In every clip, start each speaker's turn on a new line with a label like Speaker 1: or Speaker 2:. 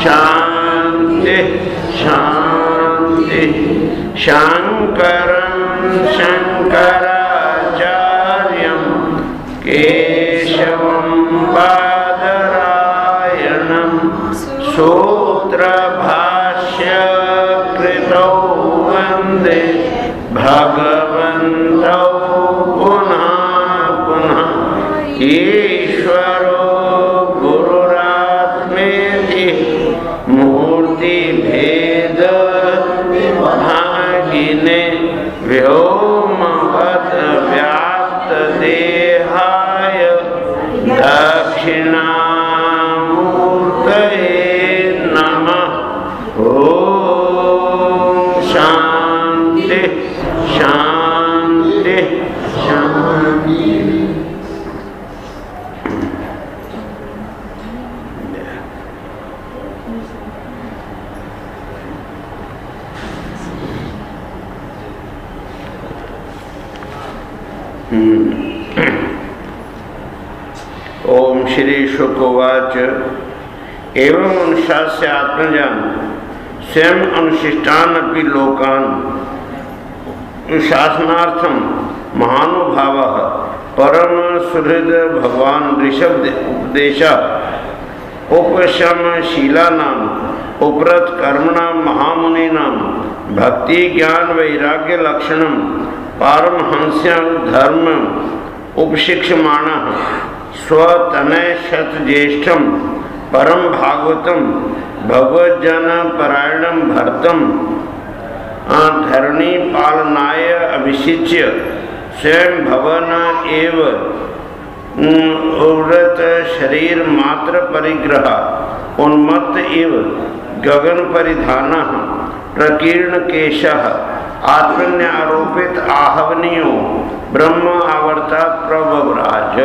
Speaker 1: शांति शांति। शंकरं शंकराचार्यं केशवं बादरायणं सूत्रभाष्यकृतौ वन्दे भगवन्तौ पुनः पुनः। ईश्वरो गुरुरात्मेति मूर्तिभेद विभागिने व्योमवद् व्याप्त देहाय दक्षिणामूर्तये नमः। ओम शांति शांति शांति। ओम श्री शुकोवाच एवं अनुशास्य आत्मजान स्वयं अनुशिष्टान अपि लोकान शासनार्थम महानुभावः परम सुहृद भगवान ऋषभ उपदेश उपशम शीलानां उपरत कर्मणां महामुनीनां भक्ति ज्ञान वैराग्य लक्षणं पारमहंस्यं धर्म उपशिक्षमाणः स्वतनय शत ज्येष्ठम परम भागवतम भगवज्जन परायणम भरतम धरणी पालनाय अभिषिच्य स्वयं भवन एव उव्रत शरीर मात्र परिग्रह उन्मत्त एव गगन परिधानः प्रकीर्ण केशः आत्मन्यारोपित आहवनीयो ब्रह्म आवर्तात् प्रभवराज।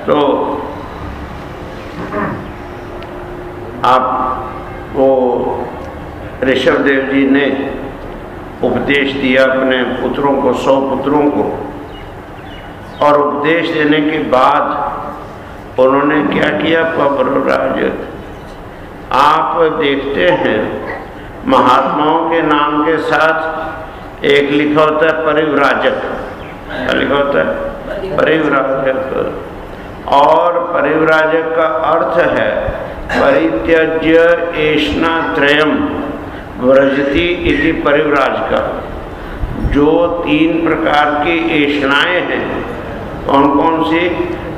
Speaker 1: तो आप वो ऋषभ देव जी ने उपदेश दिया अपने पुत्रों को, 100 पुत्रों को, और उपदेश देने के बाद उन्होंने क्या किया? प्रभवराज, आप देखते हैं महात्माओं के नाम के साथ एक लिखा होता है परिव्राजक। क्या लिखा होता है? परिव्राजक। और परिव्राजक का अर्थ है परित्यज्य एष्णात्रयम् व्रजति इति परिव्राजक। जो 3 प्रकार की एष्णाएं हैं, कौन कौन सी?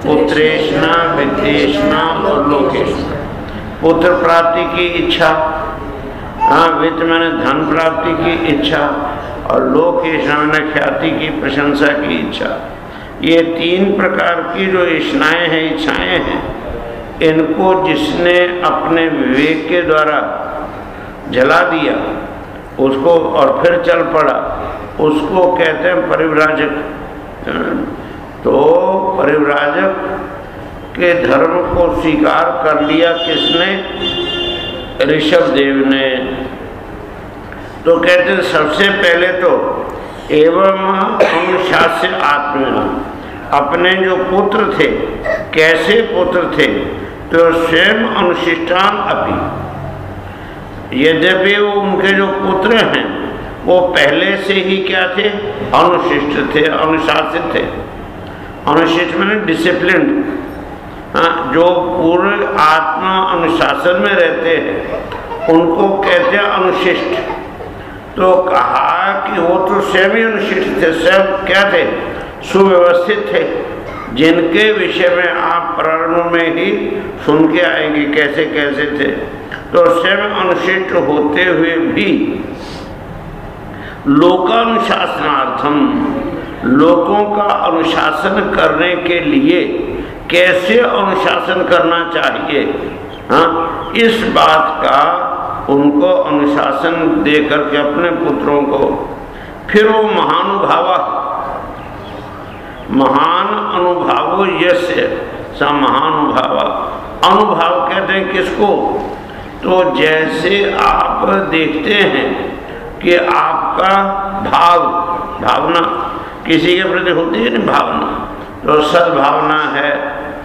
Speaker 1: पुत्रेष्णा, वित्तेष्णा और लोकेष्णा। पुत्र प्राप्ति की इच्छा, वित्त मैंने धन प्राप्ति की इच्छा, और लोकेष्णा मैंने ख्याति की प्रशंसा की इच्छा। ये 3 प्रकार की जो इच्छाएं हैं, इच्छाएं हैं, इनको जिसने अपने विवेक के द्वारा जला दिया उसको और फिर चल पड़ा, उसको कहते हैं परिव्राजक। तो परिव्राजक के धर्म को स्वीकार कर लिया किसने? ऋषभ देव ने। तो कहते हैं सबसे पहले तो एवं अनुशास्य आत्मा, अपने जो पुत्र थे, कैसे पुत्र थे? तो स्वयं अनुशिष्टान अपि, यद्यपि वो उनके जो पुत्र हैं वो पहले से ही क्या थे? अनुशिष्ट थे, अनुशासित थे। अनुशिष्ट मैंने डिसिप्लिन, जो पूर्ण आत्मा अनुशासन में रहते हैं उनको कहते हैं अनुशिष्ट। तो कहा कि वो तो स्वयं ही अनुशिष्ट थे, स्वयं क्या थे? सुव्यवस्थित थे, जिनके विषय में आप प्रारंभ में ही सुन के आएंगे कैसे कैसे थे। तो स्वयं अनुशिष्ट होते हुए भी लोकानुशासनार्थम, लोगों का अनुशासन करने के लिए कैसे अनुशासन करना चाहिए, इस बात का उनको अनुशासन दे करके अपने पुत्रों को। फिर वो महान अनुभावो यस्य स महानुभावा। अनुभाव कहते हैं किसको? तो जैसे आप देखते हैं कि आपका भावना किसी के प्रति होती है ना, भावना, तो सद्भावना है,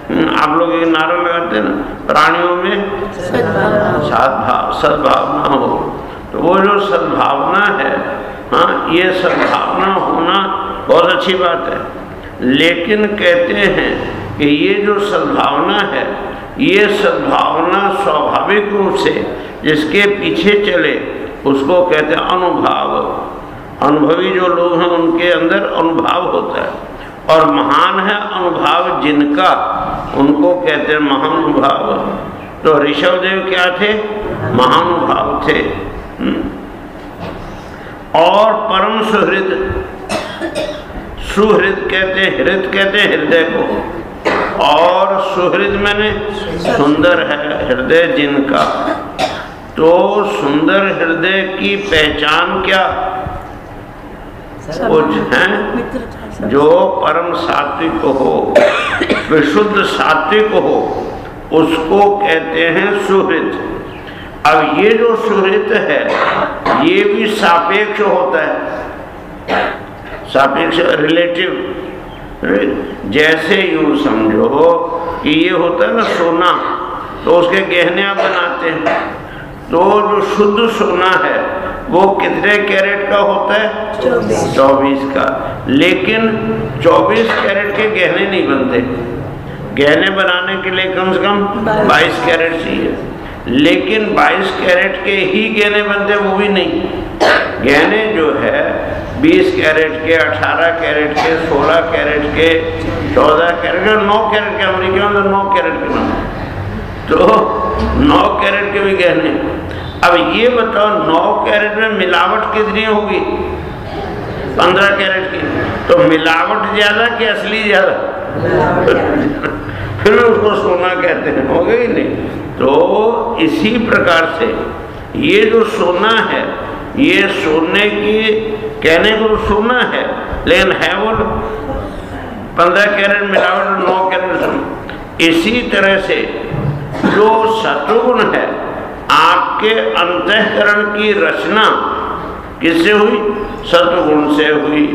Speaker 1: आप लोग एक नारा लगाते हैं ना, प्राणियों में सद्भावना हो। तो वो जो सद्भावना है, हाँ, ये सद्भावना होना बहुत अच्छी बात है। लेकिन कहते हैं कि ये जो सद्भावना है, ये सद्भावना स्वाभाविक रूप से जिसके पीछे चले उसको कहते हैं अनुभाव। अनुभवी जो लोग हैं उनके अंदर अनुभाव होता है, और महान है अनुभाव जिनका, उनको कहते हैं महानुभाव। तो ऋषभदेव क्या थे? महानुभाव थे। और परम सुहृद, सुहृद कहते हैं, हृद कहते हैं हृदय को, और सुहृद मैंने सुंदर है हृदय जिनका। तो सुंदर हृदय की पहचान क्या? कुछ है जो परम सात्विक हो, विशुद्ध सात्विक हो, उसको कहते हैं सुहृद। अब ये जो सुहृद है ये भी सापेक्ष होता है, सापेक्ष रिलेटिव। जैसे यूं समझो कि ये होता है ना सोना, तो उसके गहने आप बनाते हैं, तो जो शुद्ध सोना है वो कितने कैरेट का होता है? 24 का। लेकिन 24 कैरेट के गहने नहीं बनते, गहने बनाने के लिए कम से कम 22 कैरेट चाहिए। लेकिन 22 कैरेट के ही गहने बनते, वो भी नहीं। गहने जो है 20 कैरेट के, 18 कैरेट के, 16 कैरेट के, 14 कैरेट के, 9 कैरेट के, अमेरिका में 9 कैरेट के बनते, तो 9 कैरेट के भी गहने। अब ये बताओ 9 कैरेट में मिलावट कितनी होगी? 15 कैरेट की। तो मिलावट ज्यादा कि असली ज्यादा? फिर उसको सोना कहते हैं, हो गई नहीं। तो इसी प्रकार से ये जो सोना है, ये सोने की कहने को सोना है, लेकिन है वो 15 कैरेट मिलावट, 9 कैरेट सोना। इसी तरह से जो सत्वगुण है, आपके अंतःकरण की रचना किससे हुई? सत्वगुण से हुई।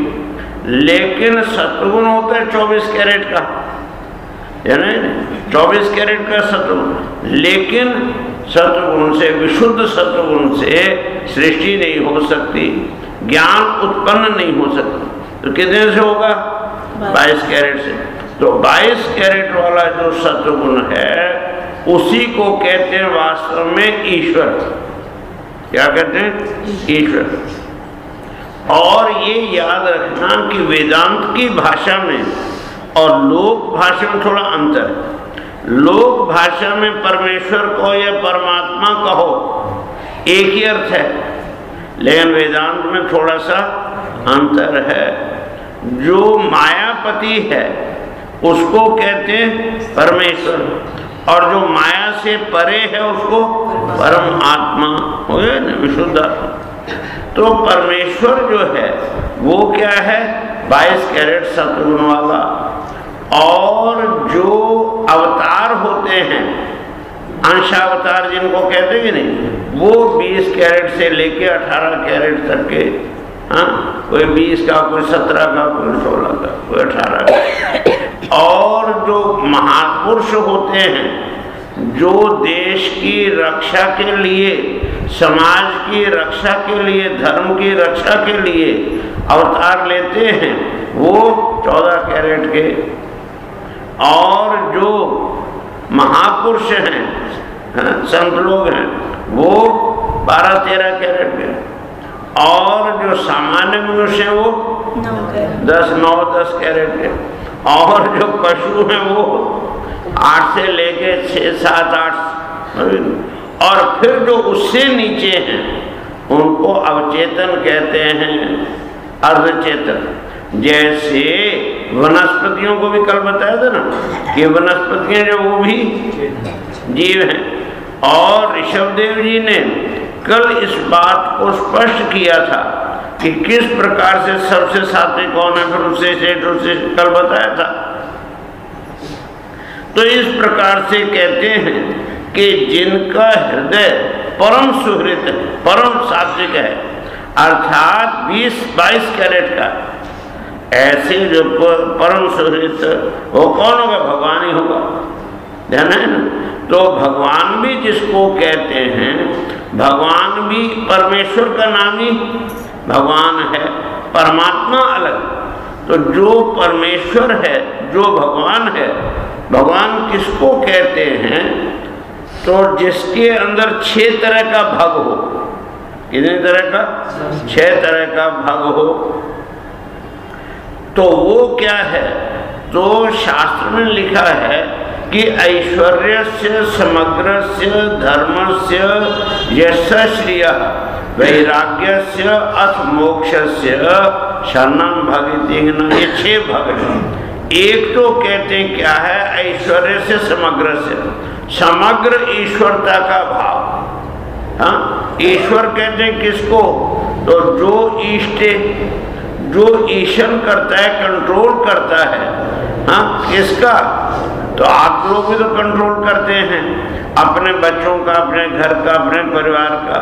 Speaker 1: लेकिन सत्वगुण होता है 24 कैरेट का, है ना, 24 कैरेट का सत्वगुण। लेकिन सत्वगुण से, विशुद्ध सत्वगुण से सृष्टि नहीं हो सकती, ज्ञान उत्पन्न नहीं हो सकता। तो कितने से होगा? 22 कैरेट से। तो 22 कैरेट वाला जो सत्वगुण है उसी को कहते हैं वास्तव में ईश्वर। क्या कहते हैं? ईश्वर। और ये याद रखना कि वेदांत की भाषा में और लोक भाषा में थोड़ा अंतर है। लोक भाषा में परमेश्वर को या परमात्मा कहो एक ही अर्थ है, लेकिन वेदांत में थोड़ा सा अंतर है। जो मायापति है उसको कहते हैं परमेश्वर, और जो माया से परे है उसको परम आत्मा, हो गया ना, विशुद्ध आत्मा। तो परमेश्वर जो है वो क्या है? 22 कैरेट सत्वगुण वाला। और जो अवतार होते हैं, अंशावतार जिनको कहते हैं नहीं, वो 20 कैरेट से लेके 18 कैरेट तक के, हाँ, कोई 20 का, कोई 17 का, कोई 16 का, कोई 18 का। और जो महापुरुष होते हैं, जो देश की रक्षा के लिए, समाज की रक्षा के लिए, धर्म की रक्षा के लिए अवतार लेते हैं, वो 14 कैरेट के। और जो महापुरुष हैं, संत लोग हैं, वो 12-13 कैरेट के। और जो सामान्य मनुष्य हैं वो 9-10 कैरेट के। और जो पशु हैं वो 8 से लेके 6, 7, 8। और फिर जो उससे नीचे हैं उनको अवचेतन कहते हैं, अर्धचेतन। जैसे वनस्पतियों को भी कल बताया था ना कि वनस्पतियां जो वो भी जीव हैं। और ऋषभदेव जी ने कल इस बात को स्पष्ट किया था कि किस प्रकार से सबसे सात्विक कौन है, फिर उससे कल बताया था। तो इस प्रकार से कहते हैं कि जिनका हृदय परम सुहृद है, परम सात्विक है, अर्थात 20-22 कैरेट का, ऐसे जो परम सुहृत वो कौन होगा? भगवान ही होगा, ध्यान है ना। तो भगवान भी जिसको कहते हैं, भगवान भी परमेश्वर का नाम ही भगवान है, परमात्मा अलग। तो जो परमेश्वर है, जो भगवान है, भगवान किसको कहते हैं? तो जिसके अंदर 6 तरह का भाग हो। कितने तरह का? 6 तरह का भाग हो। तो वो क्या है? तो शास्त्र में लिखा है कि ऐश्वर्यस्य समग्रस्य धर्मस्य यस्य श्रियः वैराग्यस्य अथ मोक्षस्य शरणं भगति। ये 6 भाग हैं। एक तो कहते हैं क्या है? ऐश्वर्य से समग्र से, समग्र ईश्वरता का भाव। हाँ, ईश्वर कहते हैं किसको? तो जो इष्ट, जो ईशन करता है, कंट्रोल करता है। हाँ, किसका? तो आप लोग भी तो कंट्रोल करते हैं अपने बच्चों का, अपने घर का, अपने परिवार का,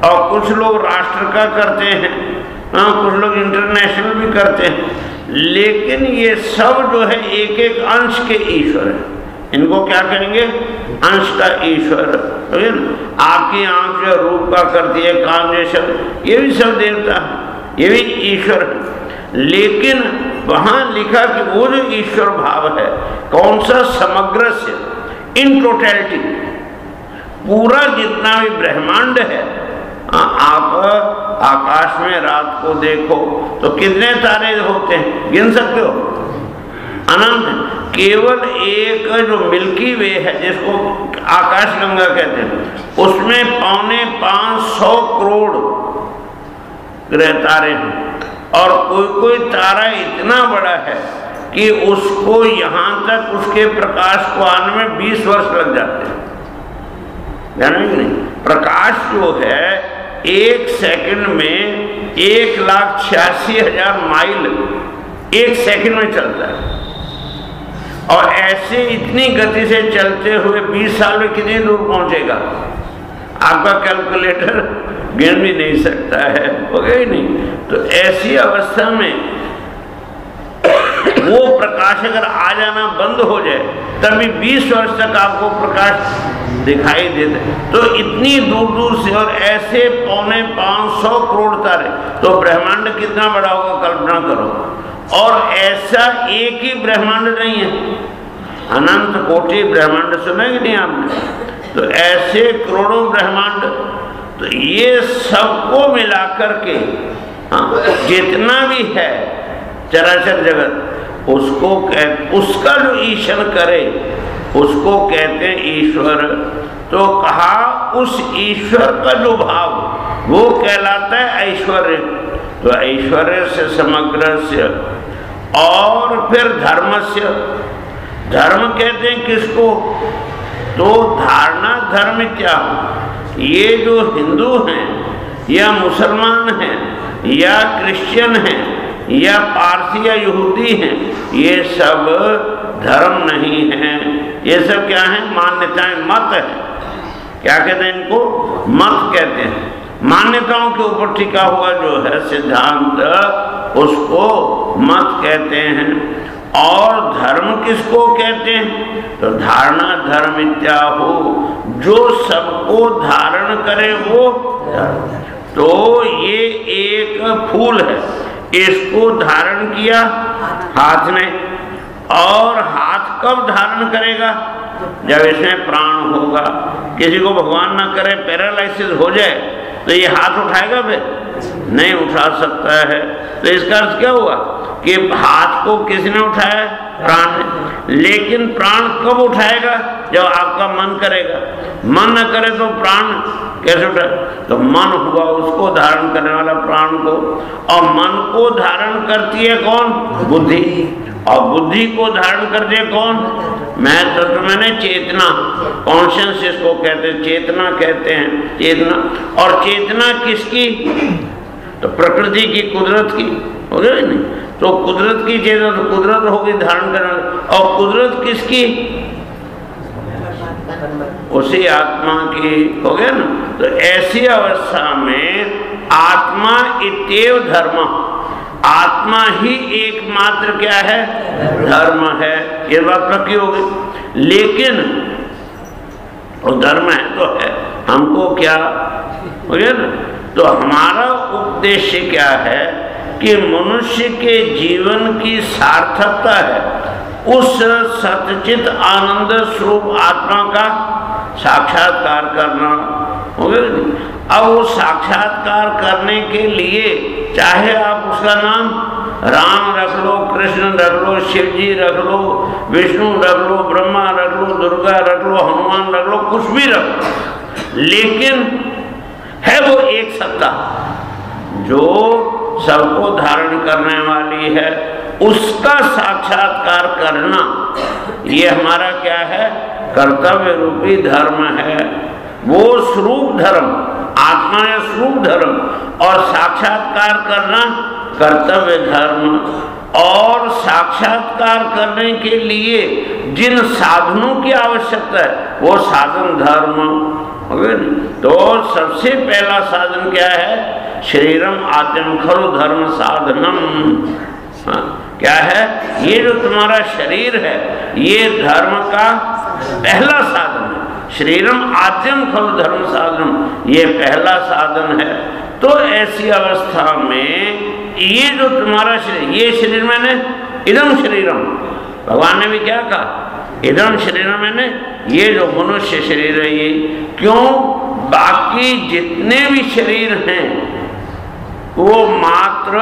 Speaker 1: और कुछ लोग राष्ट्र का करते हैं। हाँ, कुछ लोग इंटरनेशनल भी करते हैं। लेकिन ये सब जो है एक एक अंश के ईश्वर है। इनको क्या करेंगे? अंश का ईश्वर। आपकी आंख जो रूप का करती है, कान जैसा, ये भी सब देवता है, ये भी ईश्वर है। लेकिन वहां लिखा कि वो जो ईश्वर भाव है, कौन सा? समग्र से, इन टोटलिटी, पूरा जितना भी ब्रह्मांड है। आप आकाश में रात को देखो तो कितने तारे होते हैं? गिन सकते हो? अनंत। केवल एक जो मिल्की वे है, जिसको आकाश गंगा कहते हैं, उसमें 550 करोड़ ग्रह तारे हैं। और कोई कोई तारा इतना बड़ा है कि उसको यहाँ तक उसके प्रकाश को आने में 20 वर्ष लग जाते हैं। जाने कि नहीं? प्रकाश जो है 1 सेकंड में 1,86,000 माइल 1 सेकंड में चलता है। और ऐसे इतनी गति से चलते हुए 20 साल में कितनी दूर पहुंचेगा? आपका कैलकुलेटर गिन भी नहीं सकता है, हो गया ही नहीं। तो ऐसी अवस्था में वो प्रकाश अगर आ जाना बंद हो जाए, तभी 20 वर्ष तक आपको प्रकाश दिखाई देता है। तो इतनी दूर दूर से, और ऐसे 550 करोड़ तारे, तो ब्रह्मांड कितना बड़ा होगा कल्पना करो। और ऐसा एक ही ब्रह्मांड नहीं है, अनंत कोटि ब्रह्मांड सुना कि नहीं आपने? तो ऐसे करोड़ों ब्रह्मांड, तो ये सबको मिलाकर के जितना भी है चराचर जगत, उसको उसका जो ईशन करे उसको कहते हैं ईश्वर। तो कहा उस ईश्वर का जो भाव वो कहलाता है ऐश्वर्य। तो ऐश्वर्य से समग्र से, और फिर धर्म से। धर्म कहते हैं किसको? तो धारणा धर्म क्या? ये जो हिंदू हैं या मुसलमान हैं या क्रिश्चियन हैं या पारसी या यहूदी हैं, ये सब धर्म नहीं है। ये सब क्या है? मान्यताएं, मत है। क्या कहते हैं इनको? मत कहते हैं। मान्यताओं के ऊपर टिका हुआ जो है सिद्धांत, उसको मत कहते हैं। और धर्म किसको कहते हैं? तो धारणा धर्म इत्याहु, जो सबको धारण करे वो धर्म। तो ये एक फूल है, इसको धारण किया हाथ में, और हाथ कब धारण करेगा? जब इसमें प्राण होगा। किसी को भगवान ना करे पैरालिसिस हो जाए तो ये हाथ उठाएगा? फिर नहीं उठा सकता है। तो इसका अर्थ क्या हुआ कि हाथ को किसने उठाया? प्राण ने। लेकिन प्राण कब उठाएगा? जब आपका मन करेगा। मन न करे तो प्राण कैसे उठाए? तो मन हुआ उसको धारण करने वाला, प्राण को। और मन को धारण करती है कौन? बुद्धि। और बुद्धि को धारण करती है कौन? मैं तत्व मैंने चेतना, कॉन्शियस इसको कहते हैं, चेतना कहते हैं, चेतना। और चेतना किसकी? तो प्रकृति की, कुदरत की, हो गया नहीं? तो कुदरत की चेतना, तो कुदरत होगी धारण करना। और कुदरत किसकी? उसी आत्मा की, हो गया ना? तो ऐसी अवस्था में आत्मा इत्येव धर्म, आत्मा ही एकमात्र क्या है? धर्म है। ये बात पक्की हो गई। लेकिन वो धर्म है तो है, हमको क्या हो गया ना? तो हमारा उद्देश्य क्या है कि मनुष्य के जीवन की सार्थकता है उस सच्चित आनंद स्वरूप आत्मा का साक्षात्कार करना, हो गया नहीं? अब वो साक्षात्कार करने के लिए चाहे आप उसका नाम राम रख लो, कृष्ण रख लो, शिव जी रख लो, विष्णु रख लो, ब्रह्मा रख लो, दुर्गा रख लो, हनुमान रख लो, कुछ भी रख लो, लेकिन है वो एक सत्ता जो सबको धारण करने वाली है। उसका साक्षात्कार करना ये हमारा क्या है? कर्तव्य रूपी धर्म है। वो स्वरूप धर्म, आत्मा या स्वरूप धर्म, और साक्षात्कार करना कर्तव्य धर्म। और साक्षात्कार करने के लिए जिन साधनों की आवश्यकता है वो साधन धर्म। तो सबसे पहला साधन क्या है? शरीरम आद्यम खलु धर्म साधनम। क्या है? ये जो तुम्हारा शरीर है ये धर्म का पहला साधन है। शरीरम आद्यम खलु धर्म साधनम, ये पहला साधन है। तो ऐसी अवस्था में ये जो तुम्हारा शरीर, ये शरीर मैंने इदम शरीरम, भगवान ने भी क्या कहा? इदम शरीरम, मैंने ये जो मनुष्य शरीर है ये। क्यों? बाकी जितने भी शरीर हैं वो मात्र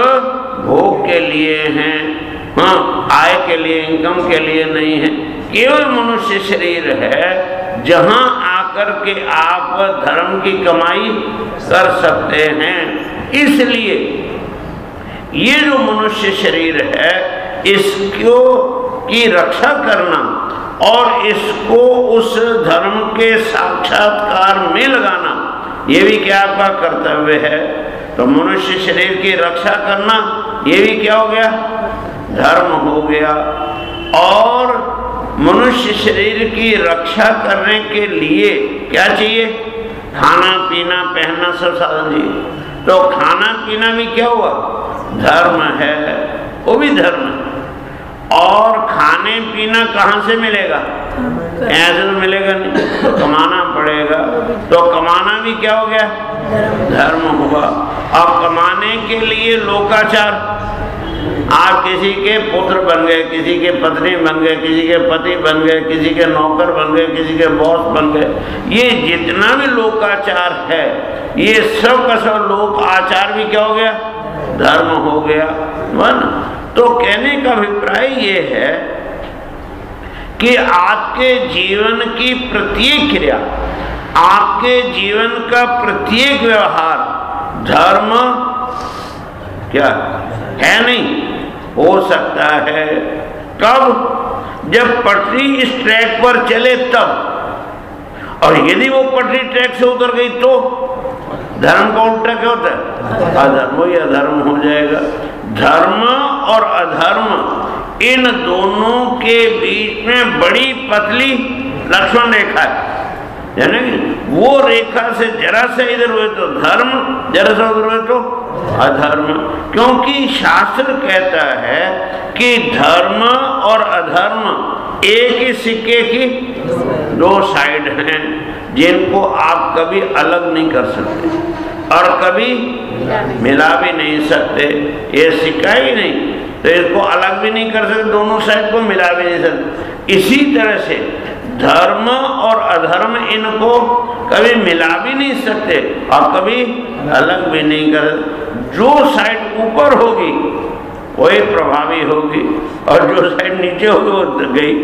Speaker 1: भोग के लिए हैं, हाँ, आय के लिए, इनकम के लिए नहीं है। केवल मनुष्य शरीर है जहां आकर के आप धर्म की कमाई कर सकते हैं। इसलिए ये जो मनुष्य शरीर है इसको की रक्षा करना और इसको उस धर्म के साक्षात्कार में लगाना, ये भी क्या आपका कर्तव्य है। तो मनुष्य शरीर की रक्षा करना ये भी क्या हो गया? धर्म हो गया। और मनुष्य शरीर की रक्षा करने के लिए क्या चाहिए? खाना पीना पहनना सब साधन चाहिए। तो खाना पीना भी क्या हुआ? धर्म है, वो भी धर्म है। और खाने पीना कहाँ से मिलेगा? ऐसे तो मिलेगा नहीं, तो कमाना पड़ेगा। तो कमाना भी क्या हो गया? धर्म हुआ। और कमाने के लिए लोकाचार, आप किसी के पुत्र बन गए, किसी के पत्नी बन गए, किसी के पति बन गए, किसी के नौकर बन गए, किसी के बॉस बन गए, ये जितना भी लोकाचार है ये सब का सब लोक आचार भी क्या हो गया? धर्म हो गया। तो कहने का अभिप्राय ये है कि आपके जीवन की प्रत्येक क्रिया, आपके जीवन का प्रत्येक व्यवहार धर्म क्या है? नहीं हो सकता है। कब? जब पटरी इस ट्रैक पर चले तब। और यदि वो पटरी ट्रैक से उतर गई तो धर्म का उल्टा क्या होता है? अधर्म या अधर्म हो जाएगा। धर्म और अधर्म इन दोनों के बीच में बड़ी पतली लक्ष्मण रेखा है, यानी वो रेखा से जरा सा इधर हुए तो धर्म, जरा सा उधर हुए तो अधर्म। क्योंकि शास्त्र कहता है कि धर्म और अधर्म एक ही सिक्के की दो साइड हैं जिनको आप कभी अलग नहीं कर सकते और कभी मिला भी नहीं सकते। ये सिक्का ही नहीं तो इसको अलग भी नहीं कर सकते, दोनों साइड को मिला भी नहीं सकते। इसी तरह से धर्म और अधर्म इनको कभी मिला भी नहीं सकते और कभी अलग भी नहीं कर सकते। जो साइड ऊपर होगी वही प्रभावी होगी और जो साइड नीचे होगी वो गई।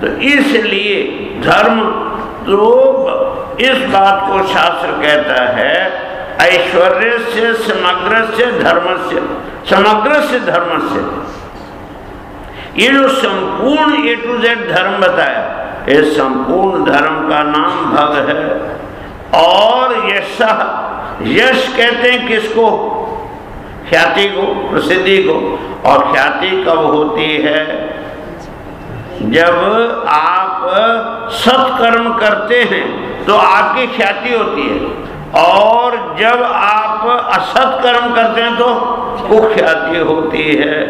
Speaker 1: तो इसलिए धर्म, तो इस बात को शास्त्र कहता है ऐश्वर्य से समग्र से धर्म से, समग्र से धर्म से। ये जो संपूर्ण A to Z धर्म बताया, ये संपूर्ण धर्म का नाम भग है। और यश, यश कहते हैं किसको? ख्याति को, प्रसिद्धि को। और ख्याति कब होती है? जब आप सत्कर्म करते हैं तो आपकी ख्याति होती है। और जब आप असत कर्म करते हैं तो कुख्याति होती है।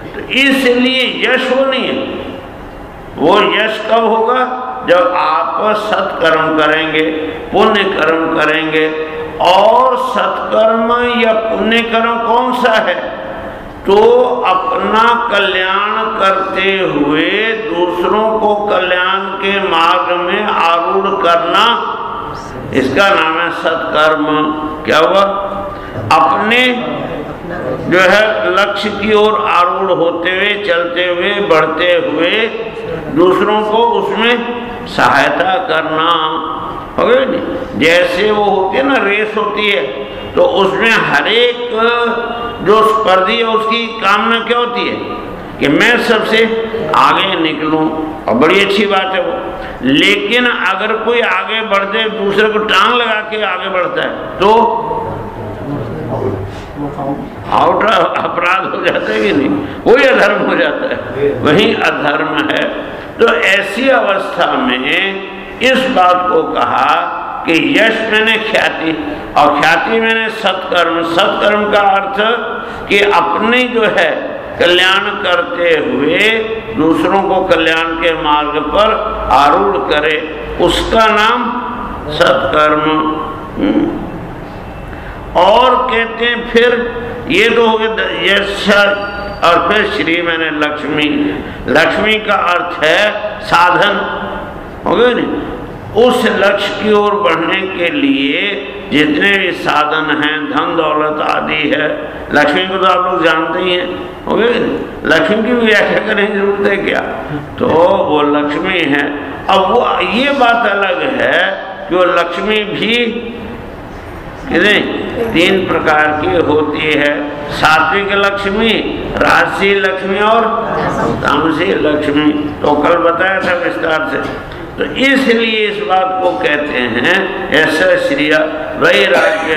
Speaker 1: तो इसलिए यश वो नहीं है। वो यश कब होगा? जब आप सत्कर्म करेंगे, पुण्य कर्म करेंगे। और सत्कर्म या पुण्य कर्म कौन सा है? तो अपना कल्याण करते हुए दूसरों को कल्याण के मार्ग में आरूढ़ करना, इसका नाम है सत्कर्म। क्या हुआ? अपने जो है लक्ष्य की ओर आरूढ़ होते हुए, चलते हुए, बढ़ते हुए दूसरों को उसमें सहायता करना। हो गया नहीं? जैसे वो होती है ना, रेस होती है, तो उसमें हर एक जो स्पर्धी है उसकी कामना क्या होती है कि मैं सबसे आगे निकलूं, और बड़ी अच्छी बात है वो। लेकिन अगर कोई आगे बढ़ते दूसरे को टांग लगा के आगे बढ़ता है तो आउट अपराध हो जाता है कि नहीं? वही अधर्म हो जाता है, वही अधर्म है। तो ऐसी अवस्था में इस बात को कहा कि यश मैंने ख्याति, और ख्याति मैंने सत्कर्म। सत्कर्म का अर्थ कि अपने जो है कल्याण करते हुए दूसरों को कल्याण के मार्ग पर आरूढ़ करे, उसका नाम सत्कर्म। और कहते हैं फिर ये तो हो गया यश, और फिर श्री मैंने लक्ष्मी। लक्ष्मी का अर्थ है साधन। हो गया नहीं? उस लक्ष्य की ओर बढ़ने के लिए जितने भी साधन हैं, धन दौलत आदि है, लक्ष्मी को तो आप लोग जानते ही हैं। हो गया नहीं? लक्ष्मी की भी व्याख्या करने की जरूरत है क्या? तो वो लक्ष्मी है। अब वो ये बात अलग है कि वो लक्ष्मी भी तीन प्रकार की होती है। सात्विक लक्ष्मी, राजसी लक्ष्मी और तामसी लक्ष्मी। तो कल बताया था विस्तार से। तो इसलिए इस बात को कहते हैं ऐसा श्रिया वैराग्य।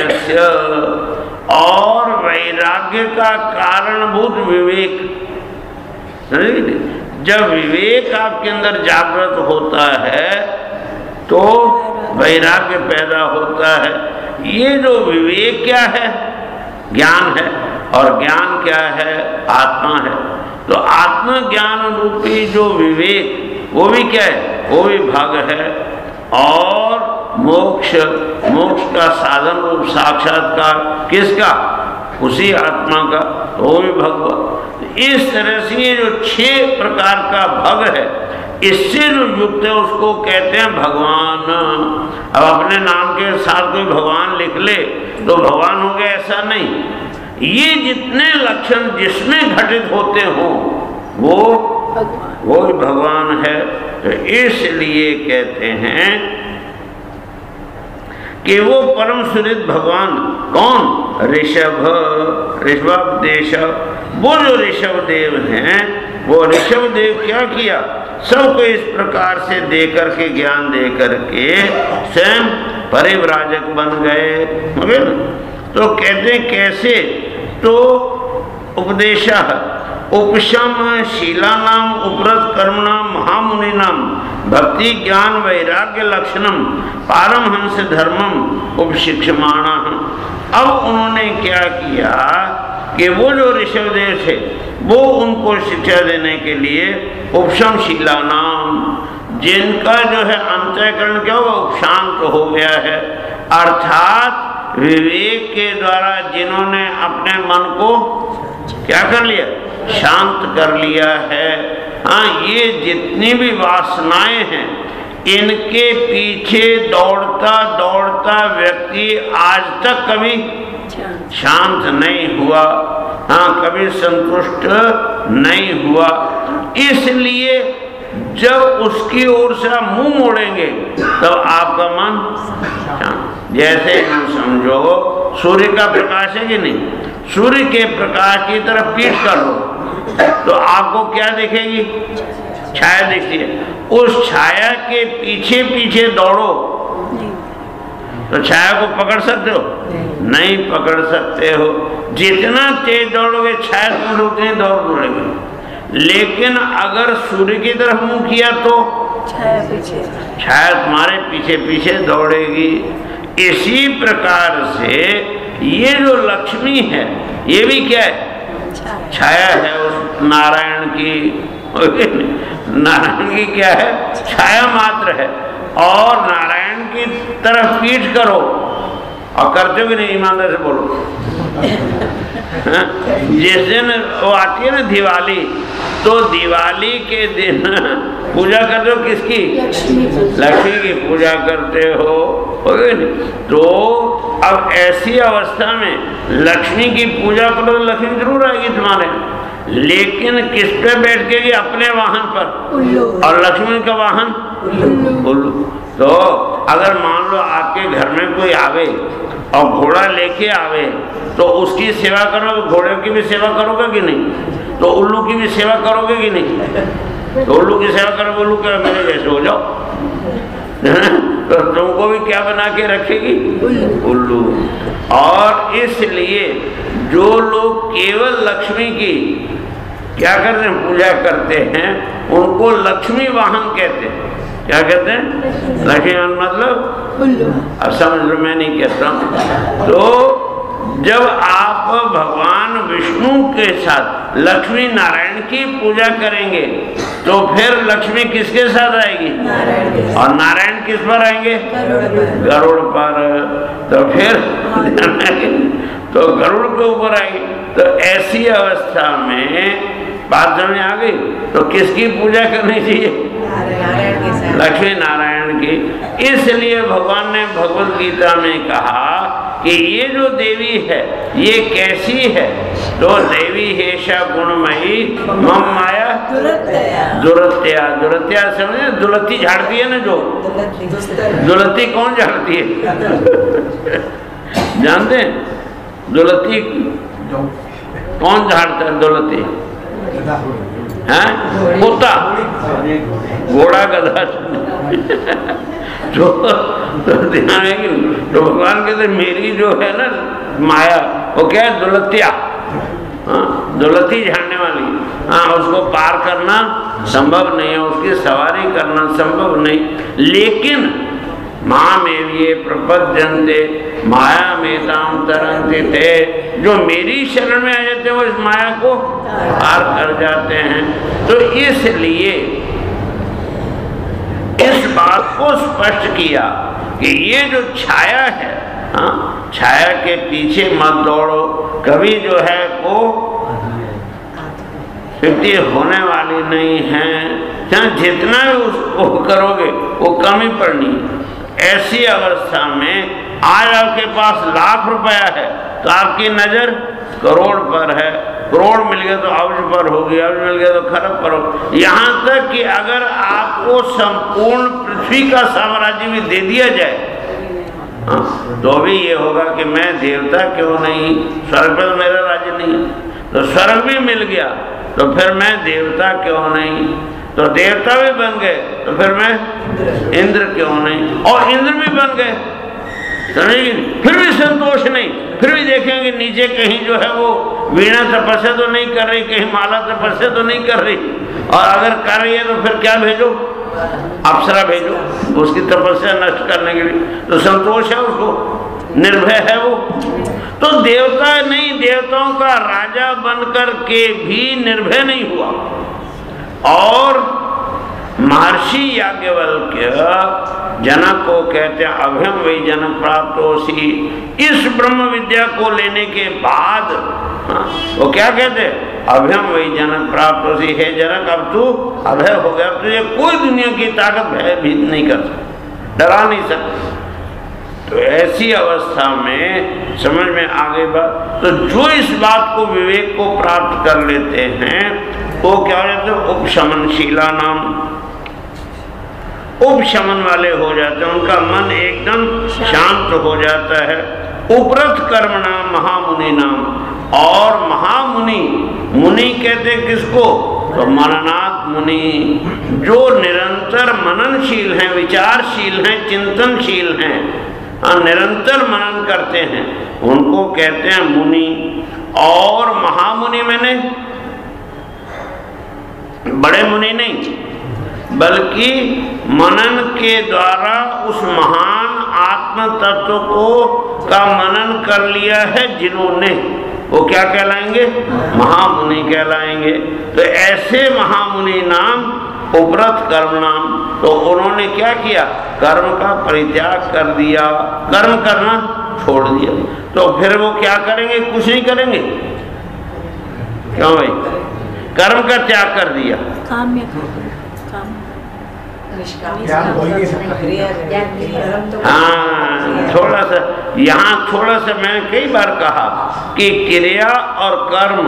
Speaker 1: और वैराग्य का कारणभूत विवेक। जब विवेक आपके अंदर जागृत होता है तो वैराग्य पैदा होता है। ये जो विवेक क्या है? ज्ञान है। और ज्ञान क्या है? आत्मा है। तो आत्मज्ञान रूपी जो विवेक, वो भी क्या है? वो भी भाग है। और मोक्ष, मोक्ष का साधन रूप साक्षात्कार किसका? उसी आत्मा का, तो वो भी भगवत। इस तरह से ये जो 6 प्रकार का भग है, इससे जो युक्त है उसको कहते हैं भगवान। अब अपने नाम के साथ कोई भगवान लिख ले तो भगवान हो गया, ऐसा नहीं। ये जितने लक्षण जिसमें घटित होते हों वो भगवान है। तो इसलिए कहते हैं कि वो परम सुहृद भगवान कौन? ऋषभ, ऋषभदेश। वो जो ऋषभ देव हैं, वो ऋषभ देव क्या किया? सबको इस प्रकार से दे करके, ज्ञान दे करके स्वयं परिव्राजक बन गए। तो कहते हैं कैसे? तो उपदेशा उपशम शीलानाम उपरत कर्मणाम महामुनिनाम भक्ति ज्ञान वैराग्य लक्षणम पारमहंस धर्मम उपशिक्षमाणा। अब उन्होंने क्या किया कि वो जो ऋषभदेव थे वो उनको शिक्षा देने के लिए उपशम शीलानाम, जिनका जो है अंतःकरण क्या हुआ? उपशांत हो गया है। अर्थात विवेक के द्वारा जिन्होंने अपने मन को क्या कर लिया? शांत कर लिया है। हाँ, ये जितनी भी वासनाएं हैं, इनके पीछे दौड़ता दौड़ता व्यक्ति आज तक कभी शांत नहीं हुआ। हाँ, कभी संतुष्ट नहीं हुआ। इसलिए जब उसकी ओर से आप मुंह मोड़ेंगे तब आपका मन शांत। जैसे हम समझो सूर्य का प्रकाश है कि नहीं, सूर्य के प्रकाश की तरफ पीठ कर लो तो आपको क्या दिखेगी? छाया दिखती है। उस छाया के पीछे पीछे दौड़ो तो छाया को पकड़ सकते हो? नहीं पकड़ सकते हो। जितना तेज दौड़ोगे छाया दूर उतनी दौड़ेगी। लेकिन अगर सूर्य की तरफ मुंह किया तो छाया तुम्हारे पीछे पीछे दौड़ेगी। इसी प्रकार से ये जो लक्ष्मी है ये भी क्या है? छाया है उस नारायण की। नारायण की क्या है? छाया मात्र है। और नारायण की तरफ पीठ करो, और करते हो कि नहीं? ईमानदार से बोलो। जिस दिन वो आती है ना दिवाली, तो दिवाली के दिन पूजा करते हो किसकी? लक्ष्मी की पूजा करते हो, तो अब ऐसी अवस्था में लक्ष्मी की पूजा करो तो लक्ष्मी जरूर आएगी तुम्हारे, लेकिन किस पे बैठ के? अपने वाहन पर। और लक्ष्मी का वाहन उल्लू। तो अगर मान लो आपके घर में कोई आवे और घोड़ा लेके आवे, तो उसकी सेवा करो, तो घोड़े की भी सेवा करोगे कि नहीं? तो उल्लू की भी सेवा करोगे कि नहीं? तो उल्लू की सेवा करोगे, उल्लू क्या मेरे जैसे हो जाओ। तो तुमको भी क्या बना के रखेगी? उल्लू। और इसलिए जो लोग केवल लक्ष्मी की क्या करते हैं? पूजा करते हैं, उनको लक्ष्मी वाहन कहते हैं। क्या कहते हैं? लक्ष्मी वाहन मतलब अब समझ लो, मैं नहीं कहता हूँ। तो जब आप भगवान विष्णु के साथ लक्ष्मी नारायण की पूजा करेंगे, तो फिर लक्ष्मी किसके साथ आएगी? और नारायण किस पर आएंगे? गरुड़ पर। तो फिर तो गरुड़ के ऊपर आएगी। तो ऐसी अवस्था में बात समझ आ गई? तो किसकी पूजा करनी चाहिए? लक्ष्मी नारायण की। इसलिए भगवान ने भगवत गीता में कहा कि ये जो देवी है ये कैसी है? तो देवी हेशा गुणमयी मम माया दुरत्या। दुरत्या समझे? दुलत्ती झाड़ती है ना, जो दुलत्ती कौन झाड़ती है? जानते हैं दुलत्ती कौन झाड़ता है? दुलत्ती है कुत्ता, घोड़ा, गधा। तो ध्यान है कि तो भगवान कहते मेरी जो है ना माया, वो क्या है? दुलत्या। दुलत्ती झाड़ने वाली। हाँ, उसको पार करना संभव नहीं है, उसकी सवारी करना संभव नहीं। लेकिन माँ में ये प्रपद्यन्ते माया में ताम तरंते थे, जो मेरी शरण में आ जाते हैं वो इस माया को पार कर जाते हैं। तो इसलिए इस बात को स्पष्ट किया कि ये जो छाया है, हाँ, छाया के पीछे मत दौड़ो। कभी जो है वो तृप्ति होने वाली नहीं है। चाहे जितना भी उसको करोगे वो कमी पड़नी। ऐसी अवस्था में आज आपके पास लाख रुपया है तो आपकी नजर करोड़ पर है, करोड़ मिल गया तो अब्ज पर होगी, अब्ज मिल गया तो खरब पर होगी। यहाँ तक कि अगर आपको संपूर्ण पृथ्वी का साम्राज्य भी दे दिया जाए, तो भी ये होगा कि मैं देवता क्यों नहीं? स्वर्ग पर मेरा राज्य नहीं है, तो स्वर्ग भी मिल गया तो फिर मैं देवता क्यों नहीं? तो देवता भी बन गए तो फिर मैं इंद्र क्यों नहीं? और इंद्र भी बन गए, समझेगी? फिर भी संतोष नहीं। फिर भी देखेंगे नीचे कहीं जो है वो वीणा तपस्या तो नहीं कर रही, कहीं माला तपस्या तो नहीं कर रही। और अगर कर रही है तो फिर क्या भेजो? अप्सरा भेजो उसकी तपस्या नष्ट करने के लिए। तो संतोष है उसको, निर्भय है वो। तो देवता नहीं, देवताओं का राजा बनकर के भी निर्भय नहीं हुआ। और महर्षि याज्ञवल्क्य जनक को कहते हैं अभयम वही जनक प्राप्त होसी। इस ब्रह्म विद्या को लेने के बाद वो क्या कहते हैं? अभयम वही जनक प्राप्त होसी। हे जनक, अब तू अभय हो गया, अब तुझे कोई दुनिया की ताकत भयभीत नहीं कर सकती, डरा नहीं सकती। तो ऐसी अवस्था में समझ में आ गई बात। तो जो इस बात को विवेक को प्राप्त कर लेते हैं वो क्या हो जाते हैं? उपशमनशीला नाम, उपशमन वाले हो जाते हैं, उनका मन एकदम शांत हो जाता है। उपरत कर्म नाम महामुनि नाम। और महामुनि, मुनि कहते किसको? तो मननाथ मुनि, जो निरंतर मननशील हैं, विचारशील हैं, चिंतनशील हैं, निरंतर मनन करते हैं, उनको कहते हैं मुनि। और महामुनि मैंने बड़े मुनि नहीं, बल्कि मनन के द्वारा उस महान आत्म तत्व को का मनन कर लिया है जिन्होंने, वो क्या कहलाएंगे? महामुनि कहलाएंगे। तो ऐसे महामुनि नाम उपरत कर्म नाम। तो उन्होंने क्या किया? कर्म का परित्याग कर दिया, कर्म करना छोड़ दिया। तो फिर वो क्या करेंगे? कुछ नहीं करेंगे। क्यों भाई? कर्म का त्याग कर दिया। काम हाँ, थोड़ा सा यहाँ थोड़ा सा मैंने कई बार कहा कि क्रिया और कर्म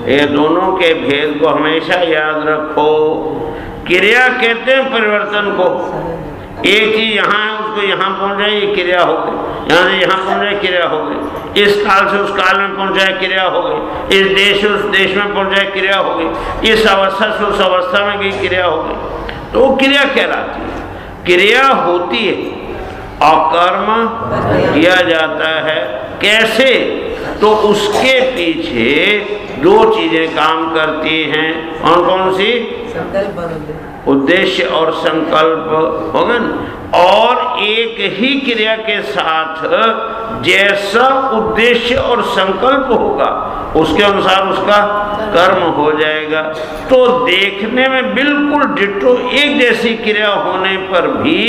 Speaker 1: ये दोनों के भेद को हमेशा याद रखो। क्रिया कहते हैं परिवर्तन को। एक चीज यहाँ है, उसको यहाँ पहुँच जाए, ये क्रिया हो गई। यहाँ से यहाँ पहुँच जाए, क्रिया हो गई। इस काल से उस काल में पहुँच जाए, क्रिया हो गई। इस देश से उस देश में पहुँच जाए, क्रिया हो गई। इस अवस्था से उस अवस्था में गई, क्रिया हो गई। तो वो क्रिया कहलाती है। क्रिया होती है और कर्म किया जाता है। कैसे? तो उसके पीछे दो चीजें काम करती हैं। कौन कौन सी? उद्देश्य और संकल्प होगा ना। और एक ही क्रिया के साथ जैसा उद्देश्य और संकल्प होगा उसके अनुसार उसका कर्म हो जाएगा। तो देखने में बिल्कुल डिट्टो एक जैसी क्रिया होने पर भी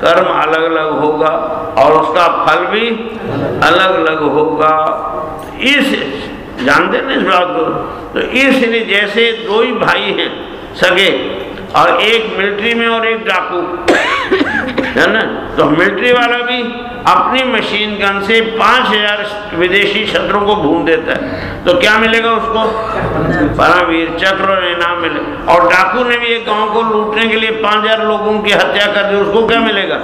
Speaker 1: कर्म अलग अलग होगा और उसका फल भी अलग अलग होगा। इस जानते ना इस बात को? तो इसलिए जैसे दो ही भाई हैं सगे, और एक मिलिट्री में और एक डाकू है ना, तो मिलिट्री वाला भी अपनी मशीन गन से 5000 विदेशी शत्रुओं को भून देता है। तो क्या मिलेगा उसको? परमवीर चक्र और इनाम मिले। और डाकू ने भी एक गांव को लूटने के लिए 5000 लोगों की हत्या कर दी, उसको क्या मिलेगा?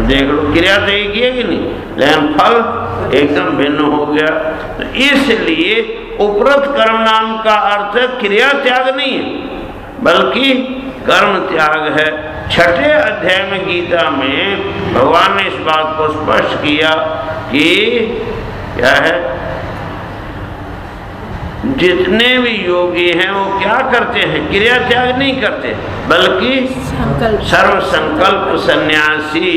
Speaker 1: देख लो, क्रिया तो एक ही है कि नहीं, लेकिन फल एकदम भिन्न हो गया। तो इसलिए उपरत कर्म नाम का अर्थ क्रिया त्याग नहीं है बल्कि कर्म त्याग है। छठे अध्याय में गीता में भगवान ने इस बात को स्पष्ट किया कि क्या है, जितने भी योगी हैं वो क्या करते हैं? क्रिया त्याग नहीं करते बल्कि सर्व संकल्प सन्यासी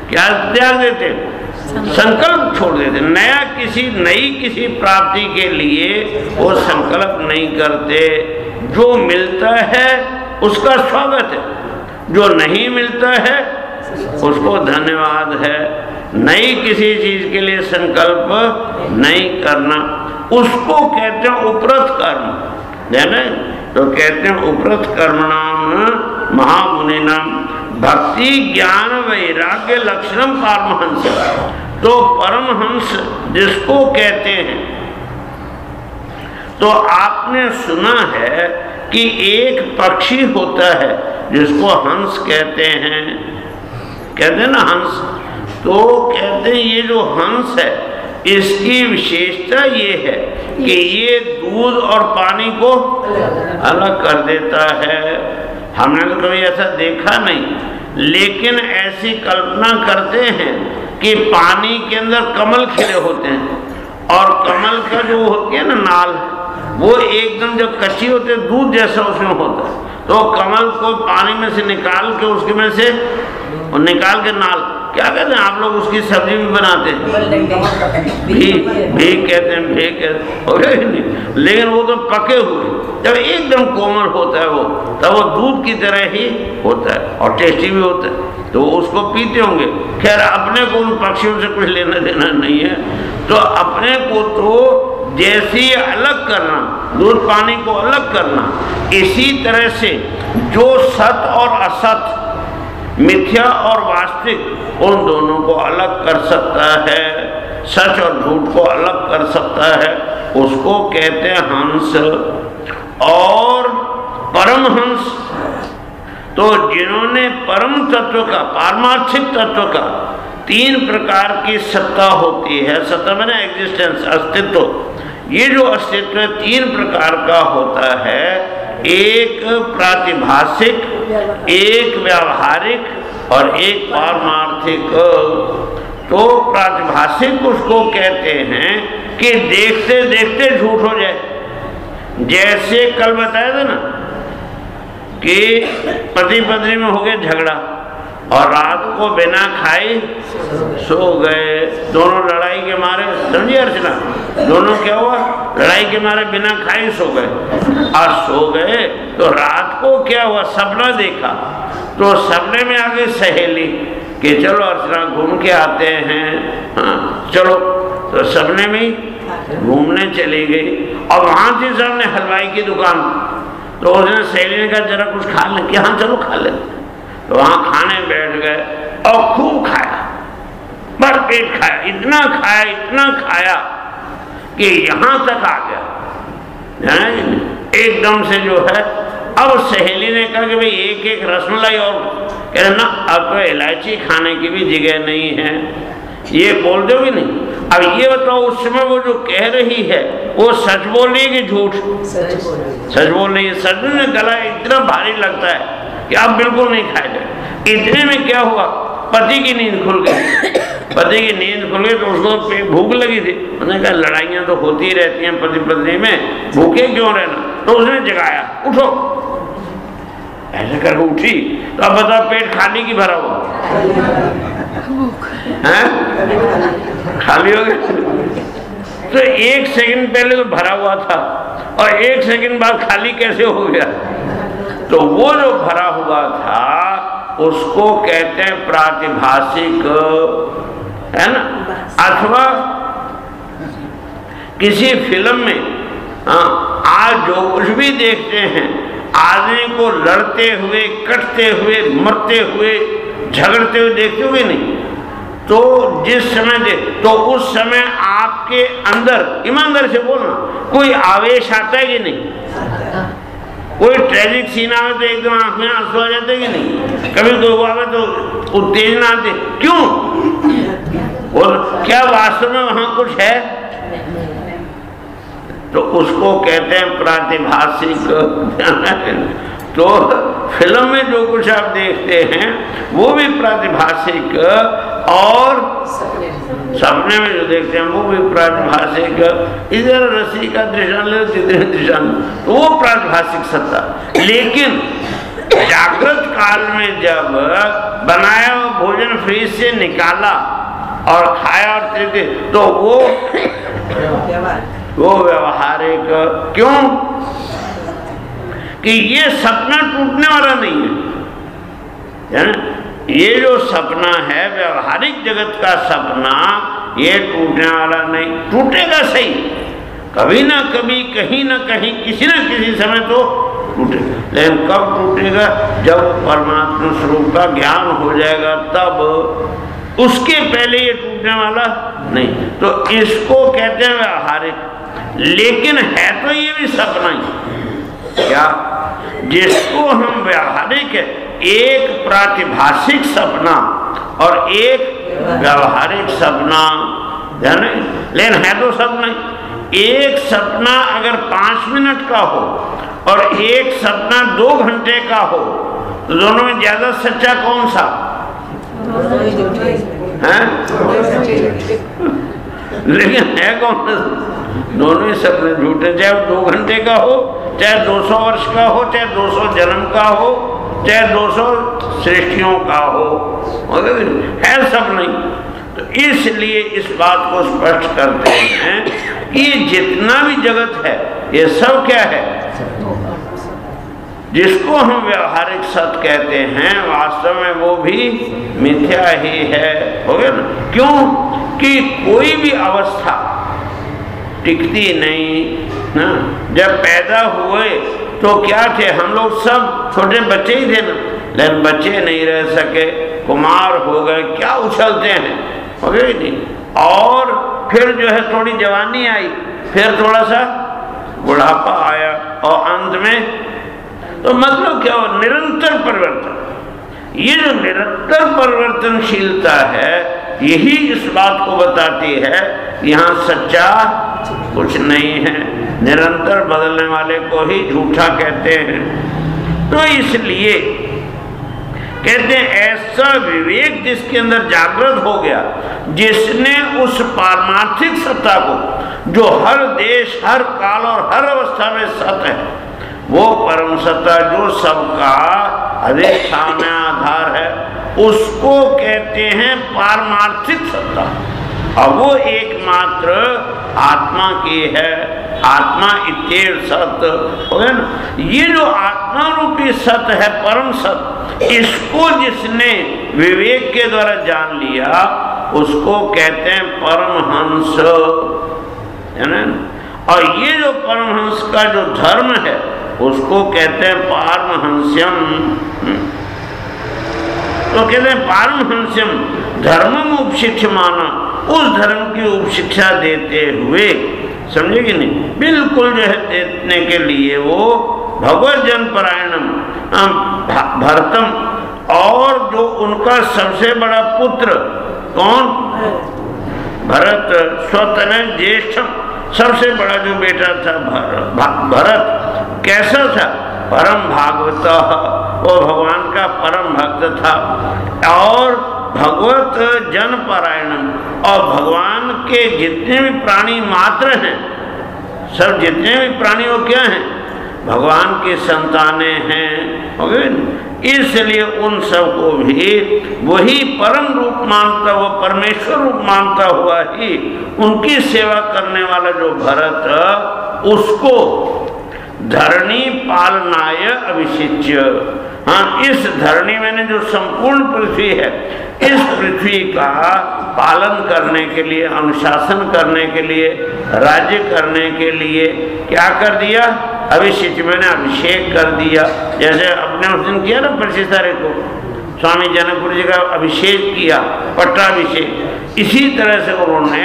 Speaker 1: क्या त्याग देते? संकल्प छोड़ देते। नई किसी प्राप्ति के लिए वो संकल्प नहीं करते। जो मिलता है उसका स्वागत है, जो नहीं मिलता है उसको धन्यवाद है। नई किसी चीज के लिए संकल्प नहीं करना, उसको कहते हैं उपरत कर्म, है ना। तो कहते हैं उपरत कर्म नाम महामुनि नाम भक्ति ज्ञान वैराग्य लक्षणम पारमहंस। तो परमहंस जिसको कहते हैं, तो आपने सुना है कि एक पक्षी होता है जिसको हंस कहते हैं ना हंस। तो कहते हैं ये जो हंस है इसकी विशेषता ये है कि ये दूध और पानी को अलग कर देता है। हमने तो कभी ऐसा देखा नहीं, लेकिन ऐसी कल्पना करते हैं कि पानी के अंदर कमल खिले होते हैं और कमल का जो होती है ना नाल, वो एकदम जब कच्ची होती है दूध जैसा उसमें होता है। तो कमल को पानी में से निकाल के उसके में से निकाल के नाल क्या कहते हैं आप लोग? उसकी सब्जी भी बनाते हैं, भीग कहते हैं, भीग। लेकिन वो तो पके हुए जब एकदम कोमल होता है वो, तब वो दूध की तरह ही होता है और टेस्टी भी होता है। तो उसको पीते होंगे। खैर अपने को उन पक्षियों से कुछ लेना देना नहीं है। तो अपने को तो जैसी अलग करना, दूध पानी को अलग करना, इसी तरह से जो सत और असत, मिथ्या और वास्तविक, उन दोनों को अलग कर सकता है, सच और झूठ को अलग कर सकता है, उसको कहते हैं हंस। और परमहंस तो जिन्होंने परम तत्व का, पारमार्थिक तत्व का 3 प्रकार की सत्ता होती है। सत्ता में ना एग्जिस्टेंस, अस्तित्व। ये जो अस्तित्व 3 प्रकार का होता है, एक प्रातिभाषिक, एक व्यावहारिक और एक पारमार्थिक। तो प्रातिभाषिक उसको कहते हैं कि देखते देखते झूठ हो जाए। जैसे कल बताया था ना कि पति पत्नी में हो गया झगड़ा और रात को बिना खाए सो गए, दोनों लड़ाई के मारे, समझिए अर्चना, दोनों क्या हुआ, लड़ाई के मारे बिना खाए सो गए। और सो गए तो रात को क्या हुआ, सपना देखा, तो सपने में आ गई सहेली कि चलो अर्चना घूम के आते हैं, हाँ चलो, तो सपने में घूमने चली गई। और वहाँ थी सामने हलवाई की दुकान, तो उसने सहेली ने कहा जरा कुछ खा लें, कि हाँ चलो खा लेते। तो वहाँ खाने बैठ गए और खूब खाया, भर पेट खाया, इतना खाया कि यहाँ तक आ गया एकदम से जो है। अब सहेली ने कहा कि भाई एक एक रसमलाई, और कह रहे ना अब तो इलायची खाने की भी जगह नहीं है, ये बोल दो भी नहीं। अब ये बताओ उस समय वो जो कह रही है वो सच बोल रही है कि झूठ? सच बोल रही है। सच में गला इतना भारी लगता है कि अब बिल्कुल नहीं खाया जाए। इतने में क्या हुआ, पति की नींद खुल गई। पति की नींद खुल गई तो उसको भूख लगी थी। उसने कहा लड़ाइयाँ तो होती ही रहती हैं पति पत्नी में, भूखे क्यों रहना। तो उसने जगाया, उठो, ऐसे करके उठी। तो अब बताओ पेट खाली की भरा हुआ है, खाली हो गया। तो एक सेकंड पहले तो भरा हुआ था और एक सेकंड बाद खाली कैसे हो गया। तो वो जो भरा हुआ था उसको कहते हैं प्रातिभाषिक, है ना। अथवा किसी फिल्म में आज जो कुछ भी देखते हैं, आदमी को लड़ते हुए, कटते हुए, मरते हुए, झगड़ते हुए देखते हुए नहीं, तो जिस समय तो उस समय आपके अंदर, ईमानदारी से बोलना, कोई आवेश आता है कि नहीं। कोई ट्रेजिक सीन आवे तो एकदम आंख में आंसू आ जाते कि नहीं, कभी कोई आवे तो उत्तेजना आती, क्यों? और क्या वास्तव में वहां कुछ है? तो उसको कहते हैं प्रातिभाषिक। तो फिल्म में जो कुछ आप देखते हैं वो भी प्रातिभाषिक, और सपने में जो देखते हैं वो भी प्रातिभाषिक। इधर रस्सी का दृष्टांत ले, जितने दृष्टांत, तो वो प्रातिभाषिक सत्ता। लेकिन जागृत काल में जब बनाया हुआ भोजन फ्रीज से निकाला और खाया और तृप्ति, तो वो व्यवहारिक। क्यों? कि ये सपना टूटने वाला नहीं है ना। ये जो सपना है व्यवहारिक जगत का सपना, ये टूटने वाला नहीं। टूटेगा सही, कभी ना कभी, कहीं ना कहीं, किसी न किसी समय तो टूटेगा। लेकिन कब टूटेगा? जब परमात्मा स्वरूप का ज्ञान हो जाएगा तब। उसके पहले ये टूटने वाला नहीं। तो इसको कहते हैं व्यवहारिक। लेकिन है तो ये भी सपना ही। क्या? जिसको हम व्यवहारिक, एक प्रातिभाषिक सपना और एक व्यवहारिक सपना, जाने, लेकिन है तो सपना ही। एक सपना अगर 5 मिनट का हो और एक सपना 2 घंटे का हो, तो दोनों में ज्यादा सच्चा कौन सा है? लेकिन है कौन? दोनों ही सपने झूठे, चाहे 2 घंटे का हो, चाहे 200 वर्ष का हो, चाहे 200 जन्म का हो, चाहे 200 सृष्टियों का हो, है सब नहीं। तो इसलिए इस बात को स्पष्ट करते हैं कि ये जितना भी जगत है ये सब क्या है? जिसको हम व्यवहारिक सत्य कहते हैं वास्तव में वो भी मिथ्या ही है। हो गया ना? क्यों? कि कोई भी अवस्था टिकती नहीं ना। जब पैदा हुए तो क्या थे हम लोग? सब छोटे बच्चे ही थे ना। लेकिन बच्चे नहीं रह सके, कुमार हो गए, क्या उछलते हैं, हो गए नहीं। और फिर जो है थोड़ी जवानी आई, फिर थोड़ा सा बुढ़ापा आया, और अंत में तो मतलब क्या हो? निरंतर परिवर्तन। ये जो निरंतर परिवर्तनशीलता है यही इस बात को बताती है यहाँ सच्चा कुछ नहीं है। निरंतर बदलने वाले को ही झूठा कहते हैं। तो इसलिए कहते हैं ऐसा विवेक जिसके अंदर जागृत हो गया, जिसने उस पारमार्थिक सत्ता को जो हर देश, हर काल और हर अवस्था में सत्य है, वो परम सत्ता जो सबका अधिष्ठान आधार है, उसको कहते हैं पारमार्थिक सत्ता। और वो एकमात्र आत्मा की है। आत्मा इत्येव सत्य हो गया ना। ये जो आत्मा रूपी सत्य है, परम सत्य, इसको जिसने विवेक के द्वारा जान लिया उसको कहते हैं परमहंस, है ना। और ये जो परमहंस का जो धर्म है उसको कहते हैं पारमहंस्यम। तो कहते हैं पारमहंस्यम धर्मम उपशिक्षमाना, उस धर्म की उपशिक्षा देते हुए, समझे कि नहीं, बिल्कुल जो है देने के लिए वो भगवत जन परायणम भरतम, और जो उनका सबसे बड़ा पुत्र कौन, भरत, स्वतः ज्येष्ठम, सबसे बड़ा जो बेटा था भरत, कैसा था, परम भागवत, वो भगवान का परम भक्त था, और भगवत जन परायणम, और भगवान के जितने भी प्राणी मात्र हैं, सब जितने भी प्राणी वो क्या हैं, भगवान की संतानें हैं, हो गए। इसलिए उन सबको भी वही परम रूप मानता हुआ, परमेश्वर रूप मानता हुआ ही उनकी सेवा करने वाला जो भरत, उसको धरणी पालनाय अभिषिच्य, हाँ, इस धरणी में जो संपूर्ण पृथ्वी है, इस पृथ्वी का पालन करने के लिए, अनुशासन करने के लिए, राज्य करने के लिए क्या कर दिया, अभिषेक, मैंने अभिषेक कर दिया। जैसे अपने उस दिन किया ना 25 तारीख को स्वामी जनकपुर जी का अभिषेक किया, पट्टाभिषेक, इसी तरह से उन्होंने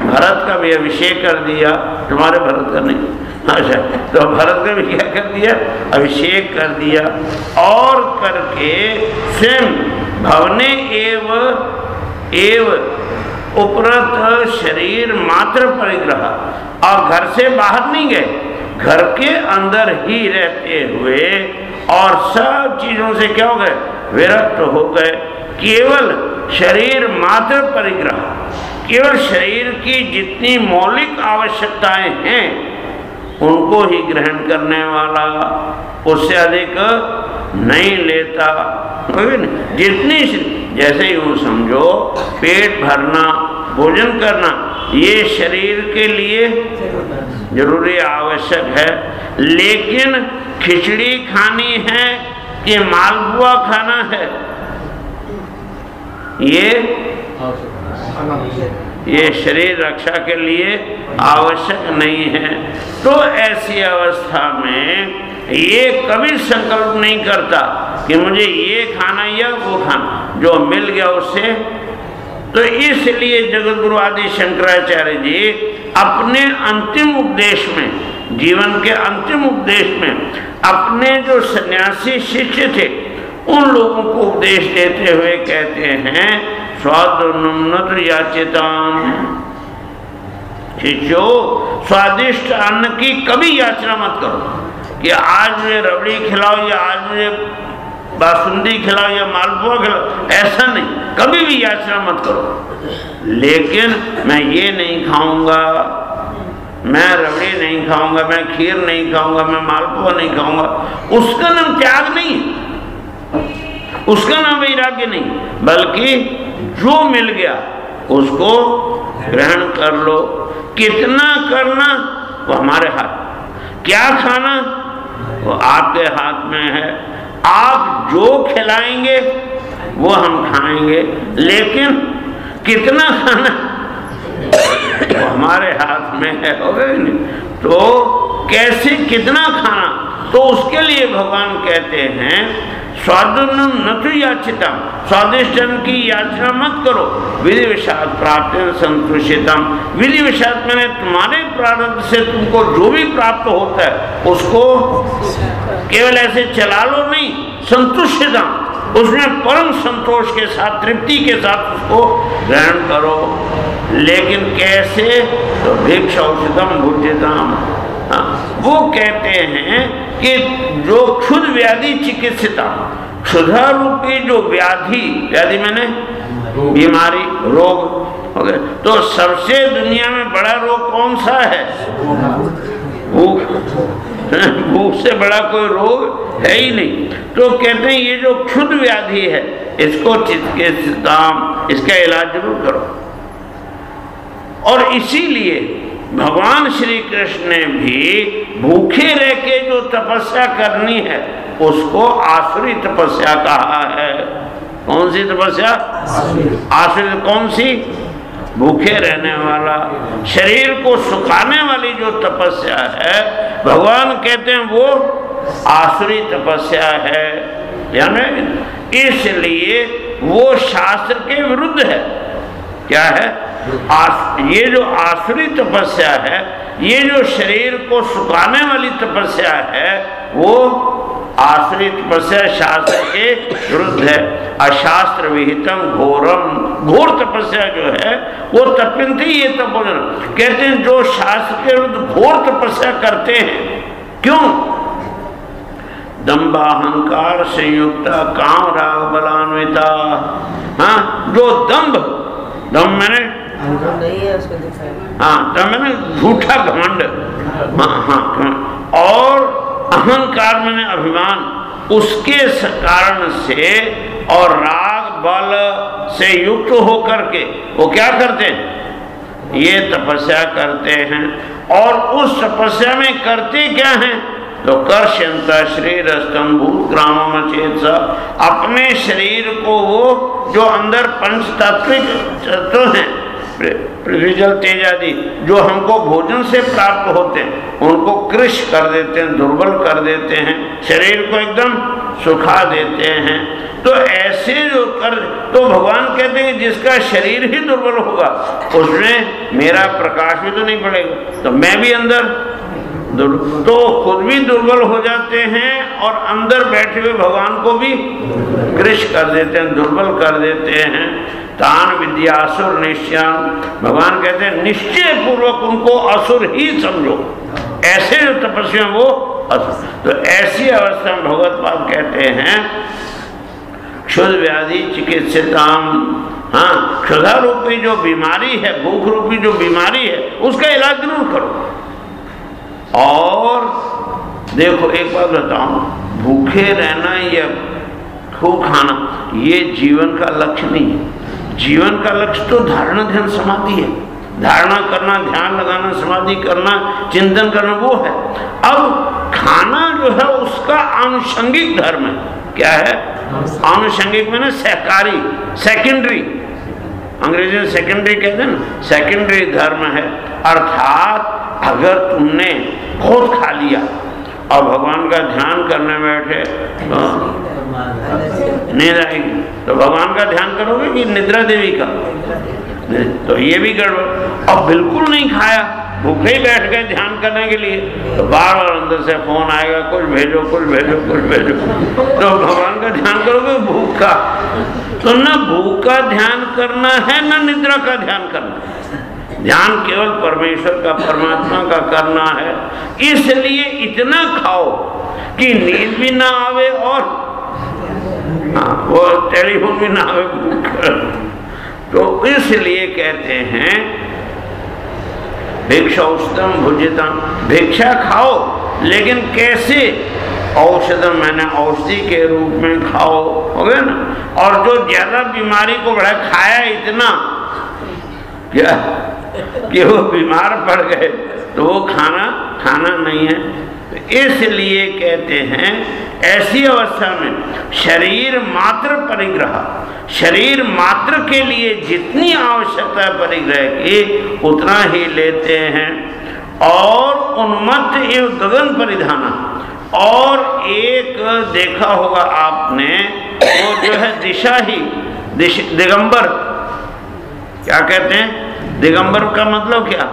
Speaker 1: भरत का भी अभिषेक कर दिया। तुम्हारे भरत का नहीं, अच्छा, तो भरत का भी क्या कर दिया, अभिषेक कर दिया, और करके स्वयं भवने एव उपरत शरीर मात्र परिग्रह, और घर से बाहर नहीं गए, घर के अंदर ही रहते हुए और सब चीजों से क्या हो गए, विरक्त हो गए, केवल शरीर मात्र परिग्रह, केवल शरीर की जितनी मौलिक आवश्यकताएं हैं उनको ही ग्रहण करने वाला, उससे अधिक नहीं लेता। जितनी, जैसे यूँ समझो, पेट भरना, भोजन करना, ये शरीर के लिए जरूरी आवश्यक है, लेकिन खिचड़ी खानी है कि मालपुआ खाना है, ये शरीर रक्षा के लिए आवश्यक नहीं है। तो ऐसी अवस्था में ये कभी संकल्प नहीं करता कि मुझे ये खाना या वो खाना, जो मिल गया उससे। तो इसलिए जगतगुरु आदि शंकराचार्य जी अपने अंतिम उपदेश में, जीवन के अंतिम उपदेश में, अपने जो सन्यासी शिष्य थे उन लोगों को उपदेश देते हुए कहते हैं, स्वादुन्नत याचिताम, शिष्यो स्वादिष्ट अन्न की कभी याचना मत करो कि आज मुझे रबड़ी खिलाओ या आज मुझे बासुंदी खिलाओ या मालपुआ खिलाओ, ऐसा नहीं, कभी भी याचना मत करो। लेकिन मैं ये नहीं खाऊंगा, मैं रबड़ी नहीं खाऊंगा, मैं खीर नहीं खाऊंगा, मैं मालपुआ नहीं खाऊंगा, उसका नाम त्याग नहीं, उसका नाम वैराग्य नहीं, बल्कि जो मिल गया उसको ग्रहण कर लो। कितना करना वो हमारे हाथ, क्या खाना वो आपके हाथ में है। आप जो खिलाएंगे वो हम खाएंगे, लेकिन कितना खाना वो हमारे हाथ में है, हो गया नहीं। तो कैसे कितना खाना, तो उसके लिए भगवान कहते हैं स्वादुन्नम नतु याचितम, स्वादिष्ट अन्न की याचना मत करो, विधि विषाद प्राप्त संतुष्टितम, विधि विषाद मैंने तुम्हारे प्रारब्ध से तुमको जो भी प्राप्त होता है उसको केवल ऐसे चला लो नहीं, संतुष्टितम, उसमें परम संतोष के साथ, तृप्ति के साथ उसको ग्रहण करो। लेकिन कैसे, तो भिक्षा औषधम भुज्यताम, वो कहते हैं कि जो क्षुध व्याधि चिकित्सिता, क्षुधा रूपी जो व्याधि, व्याधि मैंने बीमारी, रोग हो गए, तो सबसे दुनिया में बड़ा रोग कौन सा है, भूख। भूख से बड़ा कोई रोग है ही नहीं। तो कहते हैं ये जो क्षुद्र व्याधि है इसको इसका इलाज जरूर करो। और इसीलिए भगवान श्री कृष्ण ने भी भूखे रह के जो तपस्या करनी है उसको आसुरी तपस्या कहा है। कौन सी तपस्या? आसुरी। कौन सी? भूखे रहने वाला, शरीर को सुखाने वाली जो तपस्या है भगवान कहते हैं वो आसुरी तपस्या है। यानी इसलिए वो शास्त्र के विरुद्ध है। क्या है? ये जो आसुरी तपस्या है, ये जो शरीर को सुखाने वाली तपस्या है, वो आसुरी तपस्या शास्त्र के विरुद्ध है। अशास्त्र विहितम घोरम, घोर तपस्या जो है वो तप्यन्ते ये तपोजन। कहते हैं जो शास्त्र के विरुद्ध घोर तपस्या करते हैं, क्यों? दंभाहंकार संयुक्त काम राग बलान्विता। हाँ, जो दंभ मैंने नहीं है उसको दिखाया। हाँ, दंभ मैंने झूठा घमंड। हाँ, और अहंकार मैंने अभिमान, उसके कारण से और राग बल से युक्त होकर के वो क्या करते हैं? ये तपस्या करते हैं। और उस तपस्या में करते क्या हैं? तो कर्षयन्ता शरीरस्थं भूतग्राममचेत, अपने शरीर को वो जो अंदर पंच तात्विक तत्व हैं, पृथ्वी जल तेज आदि जो हमको भोजन से प्राप्त होते हैं, उनको कृश कर देते हैं, दुर्बल कर देते हैं, शरीर को एकदम सुखा देते हैं। तो ऐसे जो कर, तो भगवान कहते हैं जिसका शरीर ही दुर्बल होगा उसमें मेरा प्रकाश भी तो नहीं पड़ेगा, तो मैं भी अंदर तो खुद भी दुर्बल हो जाते हैं और अंदर बैठे हुए भगवान को भी कृश कर देते हैं, दुर्बल कर देते हैं। तान विद्यासुर निश्चयान, भगवान कहते हैं निश्चय पूर्वक उनको असुर ही समझो। ऐसे जो तपस्या वो असुर। तो ऐसी अवस्था में भगवत पाद कहते हैं क्षुद्र व्याधि चिकित्सिताम। हाँ, क्षुधा रूपी जो बीमारी है, भूख रूपी जो बीमारी है, उसका इलाज जरूर करो। और देखो एक बात बताऊं, भूखे रहना या खूब खाना ये जीवन का लक्ष्य नहीं है। जीवन का लक्ष्य तो धारणा ध्यान समाधि है। धारणा करना, ध्यान लगाना, समाधि करना, चिंतन करना वो है। अब खाना जो है उसका आनुषंगिक धर्म है। क्या है? आनुषंगिक में ना सहकारी, सेकेंडरी, अंग्रेजी में सेकेंडरी कहते हैं ना, सेकेंडरी धर्म है। अर्थात अगर तुमने खुद खा लिया और भगवान का ध्यान करने बैठे तो नींद आएगी, तो भगवान का ध्यान करोगे कि निद्रा देवी का? तो ये भी गड़बड़। अब बिल्कुल नहीं खाया, भूखे ही बैठ गए ध्यान करने के लिए, तो बार बार अंदर से फोन आएगा, कुछ भेजो कुछ भेजो कुछ भेजो। तो भगवान का ध्यान करोगे भूख का? तो न भूख का ध्यान करना है न निद्रा का ध्यान करना। ध्यान केवल परमेश्वर का, परमात्मा का करना है। इसलिए इतना खाओ कि नींद भी ना आवे और वो टेलीफोन भी ना आवे। तो इसलिए कहते हैं भिक्षौषधम भुजितम, भिक्षा खाओ लेकिन कैसे? औषधम मैंने औषधि के रूप में खाओ, हो गया ना। और जो ज्यादा बीमारी को बढ़ा खाया इतना क्या कि वो बीमार पड़ गए, तो वो खाना नहीं है। इसलिए कहते हैं ऐसी अवस्था में शरीर मात्र परिग्रह, शरीर मात्र के लिए जितनी आवश्यकता है परिग्रह की उतना ही लेते हैं। और उन्मत्त एवं गगन परिधाना, और एक देखा होगा आपने वो जो है दिशा ही दिगंबर, क्या कहते हैं? दिगंबर का मतलब क्या?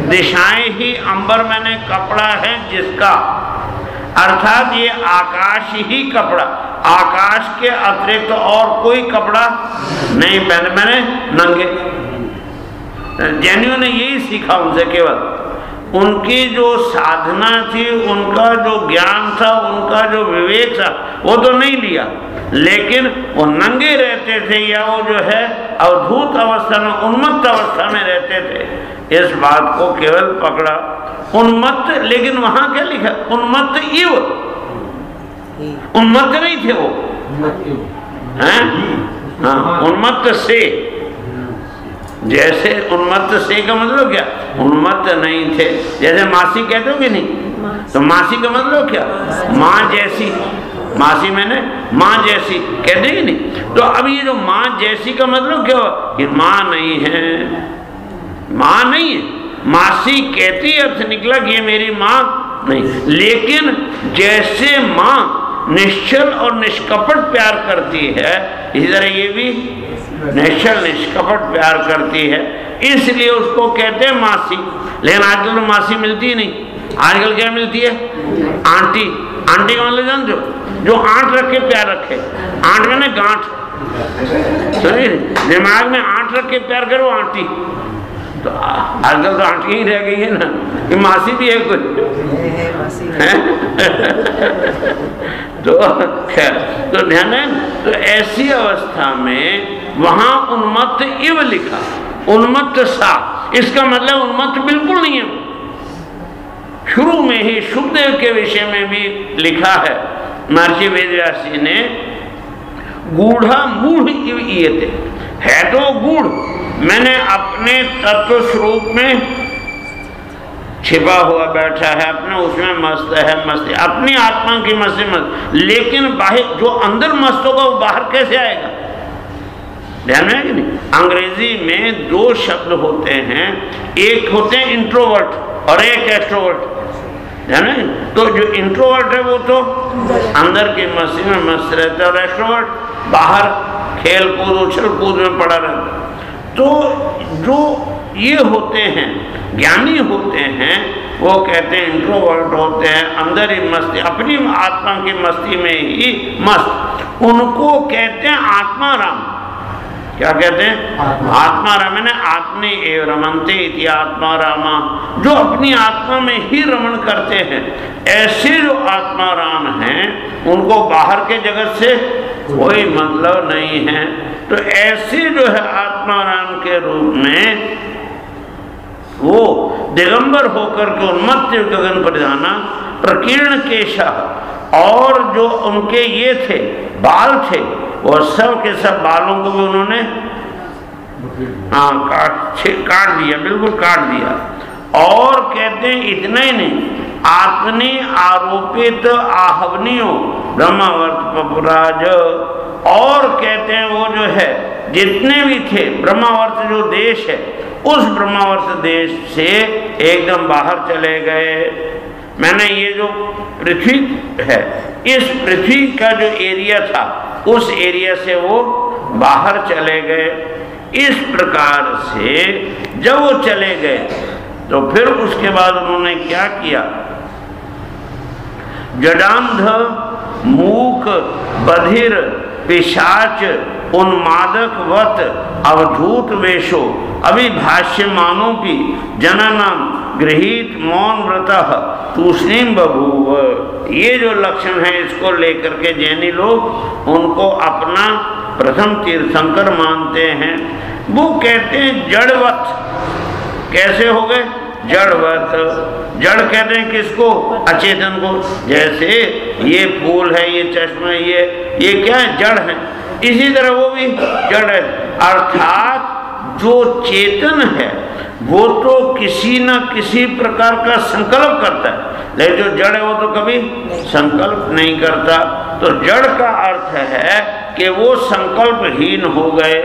Speaker 1: दिशाएं ही अंबर मैंने कपड़ा है जिसका, अर्थात ये आकाश ही कपड़ा, आकाश के अतिरिक्त तो और कोई कपड़ा नहीं पहने। मैंने नंगे, जैनियों ने यही सीखा उनसे केवल, उनकी जो साधना थी, उनका जो ज्ञान था, उनका जो विवेक था, वो तो नहीं लिया, लेकिन वो नंगे रहते थे या वो जो है अवधूत अवस्था में, उन्मत्त अवस्था में रहते थे। इस बात को केवल पकड़ा उन्मत्त, लेकिन वहां क्या लिखा? उन्मत्त इव, उन्मत्त नहीं थे वो, हैं? हाँ, उन्मत्त से, जैसे उन्मत्त से का मतलब क्या? उन्मत्त नहीं थे। जैसे मासी कहते हो कि नहीं, तो मासी का मतलब क्या? माँ जैसी, मासी मैंने माँ जैसी कहते कि नहीं। तो अब ये जो माँ जैसी का मतलब क्या हो कि माँ नहीं है, माँ नहीं है, मासी कहती अर्थ निकला कि ये मेरी माँ नहीं। लेकिन जैसे माँ निश्चल और निष्कपट प्यार करती है, इसी तरह ये भी निश्चल निष्कपट प्यार करती है, इसलिए उसको कहते हैं मासी। लेकिन आजकल तो मासी मिलती नहीं, आजकल क्या मिलती है? आंटी। आंटी का मतलब जानते हो? जो आंट रख के प्यार रखे। आंट में ना गांठ, सुनिए, दिमाग में आंट रख के प्यार करो, आंटी। तो आजकल तो आंटी ही रह गई है ना, कि मासी भी है कुछ तो खैर, तो ध्यान है। तो ऐसी अवस्था में वहां उन्मत्त इव लिखा, उन्मत्त सा, इसका मतलब उन्मत्त बिल्कुल नहीं है। शुरू में ही सुखदेव के विषय में भी लिखा है महर्षि वेदव्यास जी ने, गूढ़ा मूढ़ इव ईयते, है तो गूढ़, मैंने अपने तत्व स्वरूप में छिपा हुआ बैठा है, अपने उसमें मस्त है, मस्ती अपनी आत्मा की मस्ती मस्त, लेकिन बाहर जो अंदर मस्त होगा वो बाहर कैसे आएगा? ध्यान में है कि नहीं? अंग्रेजी में दो शब्द होते हैं, एक होते हैं इंट्रोवर्ट और एक एक्सट्रोवर्ट, ध्यान है। तो जो इंट्रोवर्ट है वो तो अंदर की मस्ती में मस्त रहता है, और एक्सट्रोवर्ट बाहर खेल कूद उछल कूद में पड़ा रहता है। तो जो ये होते हैं ज्ञानी होते हैं, वो कहते हैं इंट्रोवर्ट होते हैं, अंदर ही मस्ती, अपनी आत्मा की मस्ती में ही मस्त, उनको कहते हैं आत्माराम। क्या कहते हैं? आत्माराम। मैंने आत्मे एव रमन्ते इति आत्मारामा, जो अपनी आत्मा में ही रमण करते हैं। ऐसे जो आत्माराम हैं उनको बाहर के जगत से कोई मतलब नहीं है। तो ऐसे जो है आत्माराम के रूप में वो दिगंबर होकर के उन्मत्त गगन परिधाना प्रकीर्ण केशः, और जो उनके ये थे बाल थे, वो सब के सब बालों को भी उन्होंने काट दिया, बिल्कुल काट दिया। और कहते हैं इतना ही नहीं, आत्मनि आरोपित आहवनियों ब्रह्मावर्त पपुराज, और कहते हैं वो जो है जितने भी थे ब्रह्मावर्त जो देश है, उस ब्रह्मावर्त देश से एकदम बाहर चले गए। मैंने ये जो पृथ्वी है, इस पृथ्वी का जो एरिया था, उस एरिया से वो बाहर चले गए। इस प्रकार से जब वो चले गए तो फिर उसके बाद उन्होंने क्या किया? जडांध मूक बधिर पिशाच उन्मादकवत अवधूत वेशो अभिभाष्यमानों की जननम गृहीत मौन व्रतः तूष्णीम बभूव। ये जो लक्षण है, इसको लेकर के जैनी लोग उनको अपना प्रथम तीर्थंकर मानते हैं। वो कहते हैं जड़वत। कैसे हो गए? जड़वत। जड़ कहते हैं किसको? अचेतन को। जैसे ये फूल है, ये चश्मा, ये क्या है? जड़ है। इसी तरह वो भी जड़ है। अर्थात जो चेतन है वो तो किसी न किसी प्रकार का संकल्प करता है, लेकिन जो जड़ है वो तो कभी संकल्प नहीं करता। तो जड़ का अर्थ है कि वो संकल्पहीन हो गए।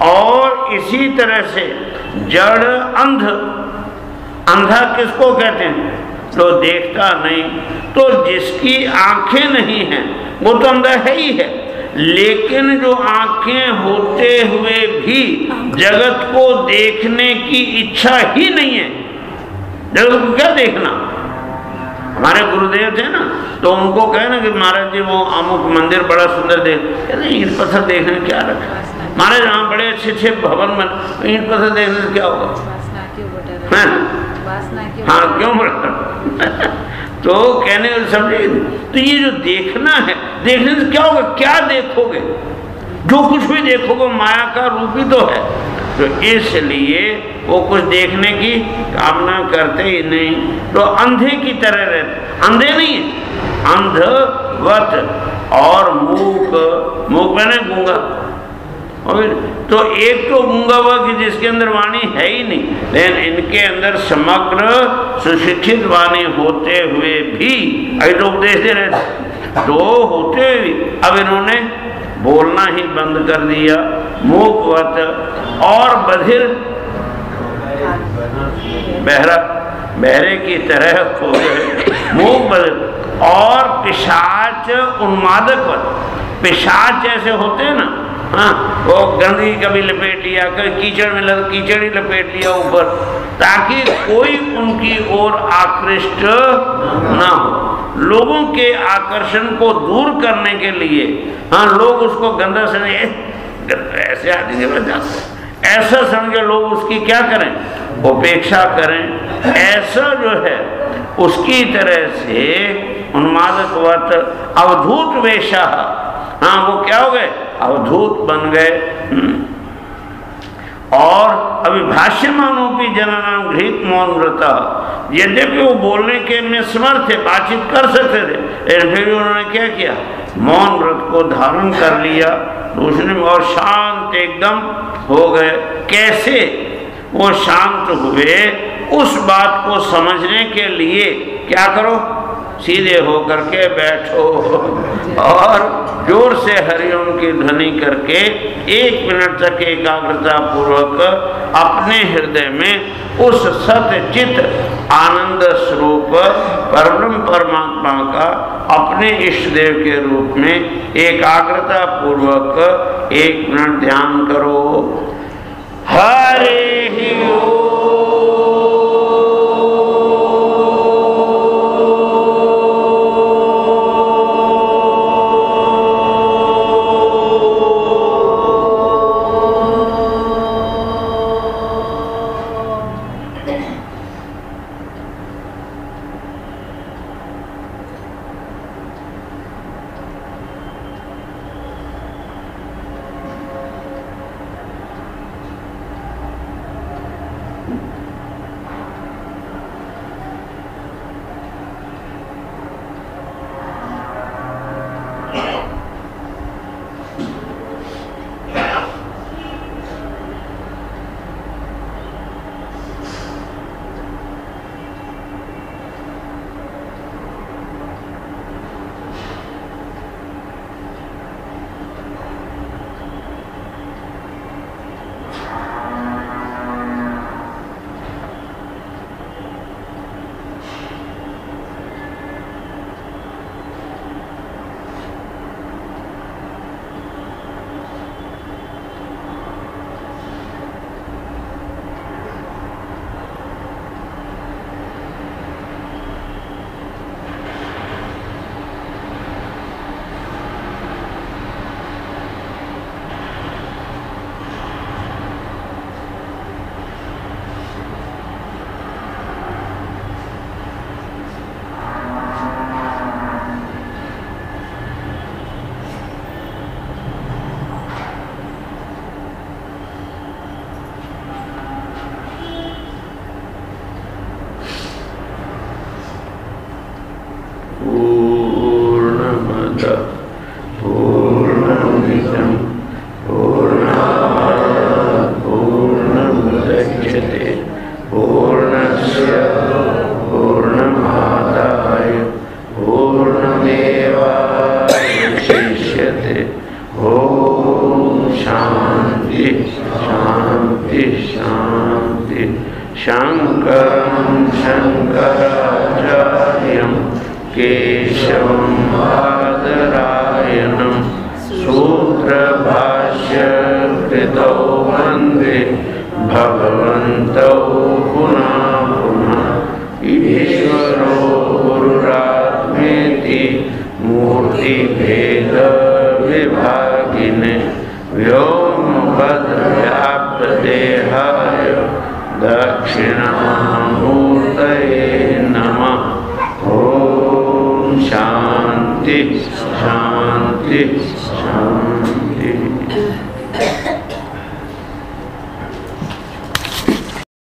Speaker 1: और इसी तरह से जड़ अंध। अंधा किसको कहते हैं? तो देखता नहीं। तो जिसकी आंखें नहीं हैं वो तो अंधा है ही है, लेकिन जो आंखें होते हुए भी जगत को देखने की इच्छा ही नहीं है। जगत को क्या देखना? हमारे गुरुदेव थे ना, तो उनको कहे ना कि महाराज जी वो अमुक मंदिर बड़ा सुंदर देख, कहते ईंट पत्थर देखने क्या रखा? महाराज हाँ बड़े अच्छे अच्छे भवन बन, ईंट पत्थर देखने से क्या होगा?
Speaker 2: वासना क्यों?
Speaker 1: हाँ, क्यों बढ़ा? तो कहने समझे, तो ये जो देखना है, देखने से क्या होगा? क्या देखोगे? जो कुछ भी देखोगे माया का रूप ही तो है। तो इसलिए वो कुछ देखने की कामना करते ही नहीं, तो अंधे की तरह रहते। अंधे नहीं है, अंधवत और मूक। मूक मैंने गूंगा। तो एक तो गूंगा हुआ कि जिसके अंदर वाणी है ही नहीं, लेकिन इनके अंदर समग्र सुशिक्षित वाणी होते हुए भी अभी तो उपदेश दे रहे थे, तो होते हुए भी अब इन्होंने बोलना ही बंद कर दिया। मूकवत और बधिर, बहरा, बहरे की तरह हो गए। मूक बधिर और पिशाच उन्मादकवत। पिशाच जैसे होते हैं ना, हाँ, वो गंदगी कभी लपेट लिया, कभी कीचड़ में लग कीचड़ ही लपेट लिया ऊपर, ताकि कोई उनकी ओर आकृष्ट ना हो। लोगों के आकर्षण को दूर करने के लिए, हाँ, लोग उसको गंदा समझे, ऐसे आदमी ऐसा समझे, लोग उसकी क्या करें? उपेक्षा करें। ऐसा जो है उसकी तरह से उन्मादकवत अवधूत वेशा, हाँ, वो क्या हो गए? अवधूत बन गए। और अभिभाष्यमानोपि जनानां गृहीत मौन व्रता। यद्यपि वो बोलने के में समर्थ थे, बातचीत कर सकते थे, लेकिन फिर उन्होंने क्या किया? मौन व्रत को धारण कर लिया। दूसरे में और शांत एकदम हो गए। कैसे वो शांत हुए? उस बात को समझने के लिए क्या करो? सीधे होकर के बैठो और जोर से हरिओम की ध्वनि करके 1 मिनट तक एकाग्रता पूर्वक अपने हृदय में उस सतचित आनंद स्वरूप परब्रह्म परमात्मा का अपने इष्ट देव के रूप में एकाग्रता पूर्वक 1 मिनट ध्यान करो। हरि ओम। दक्षिणामूर्तये नमः। ओम शांति शांति शांति।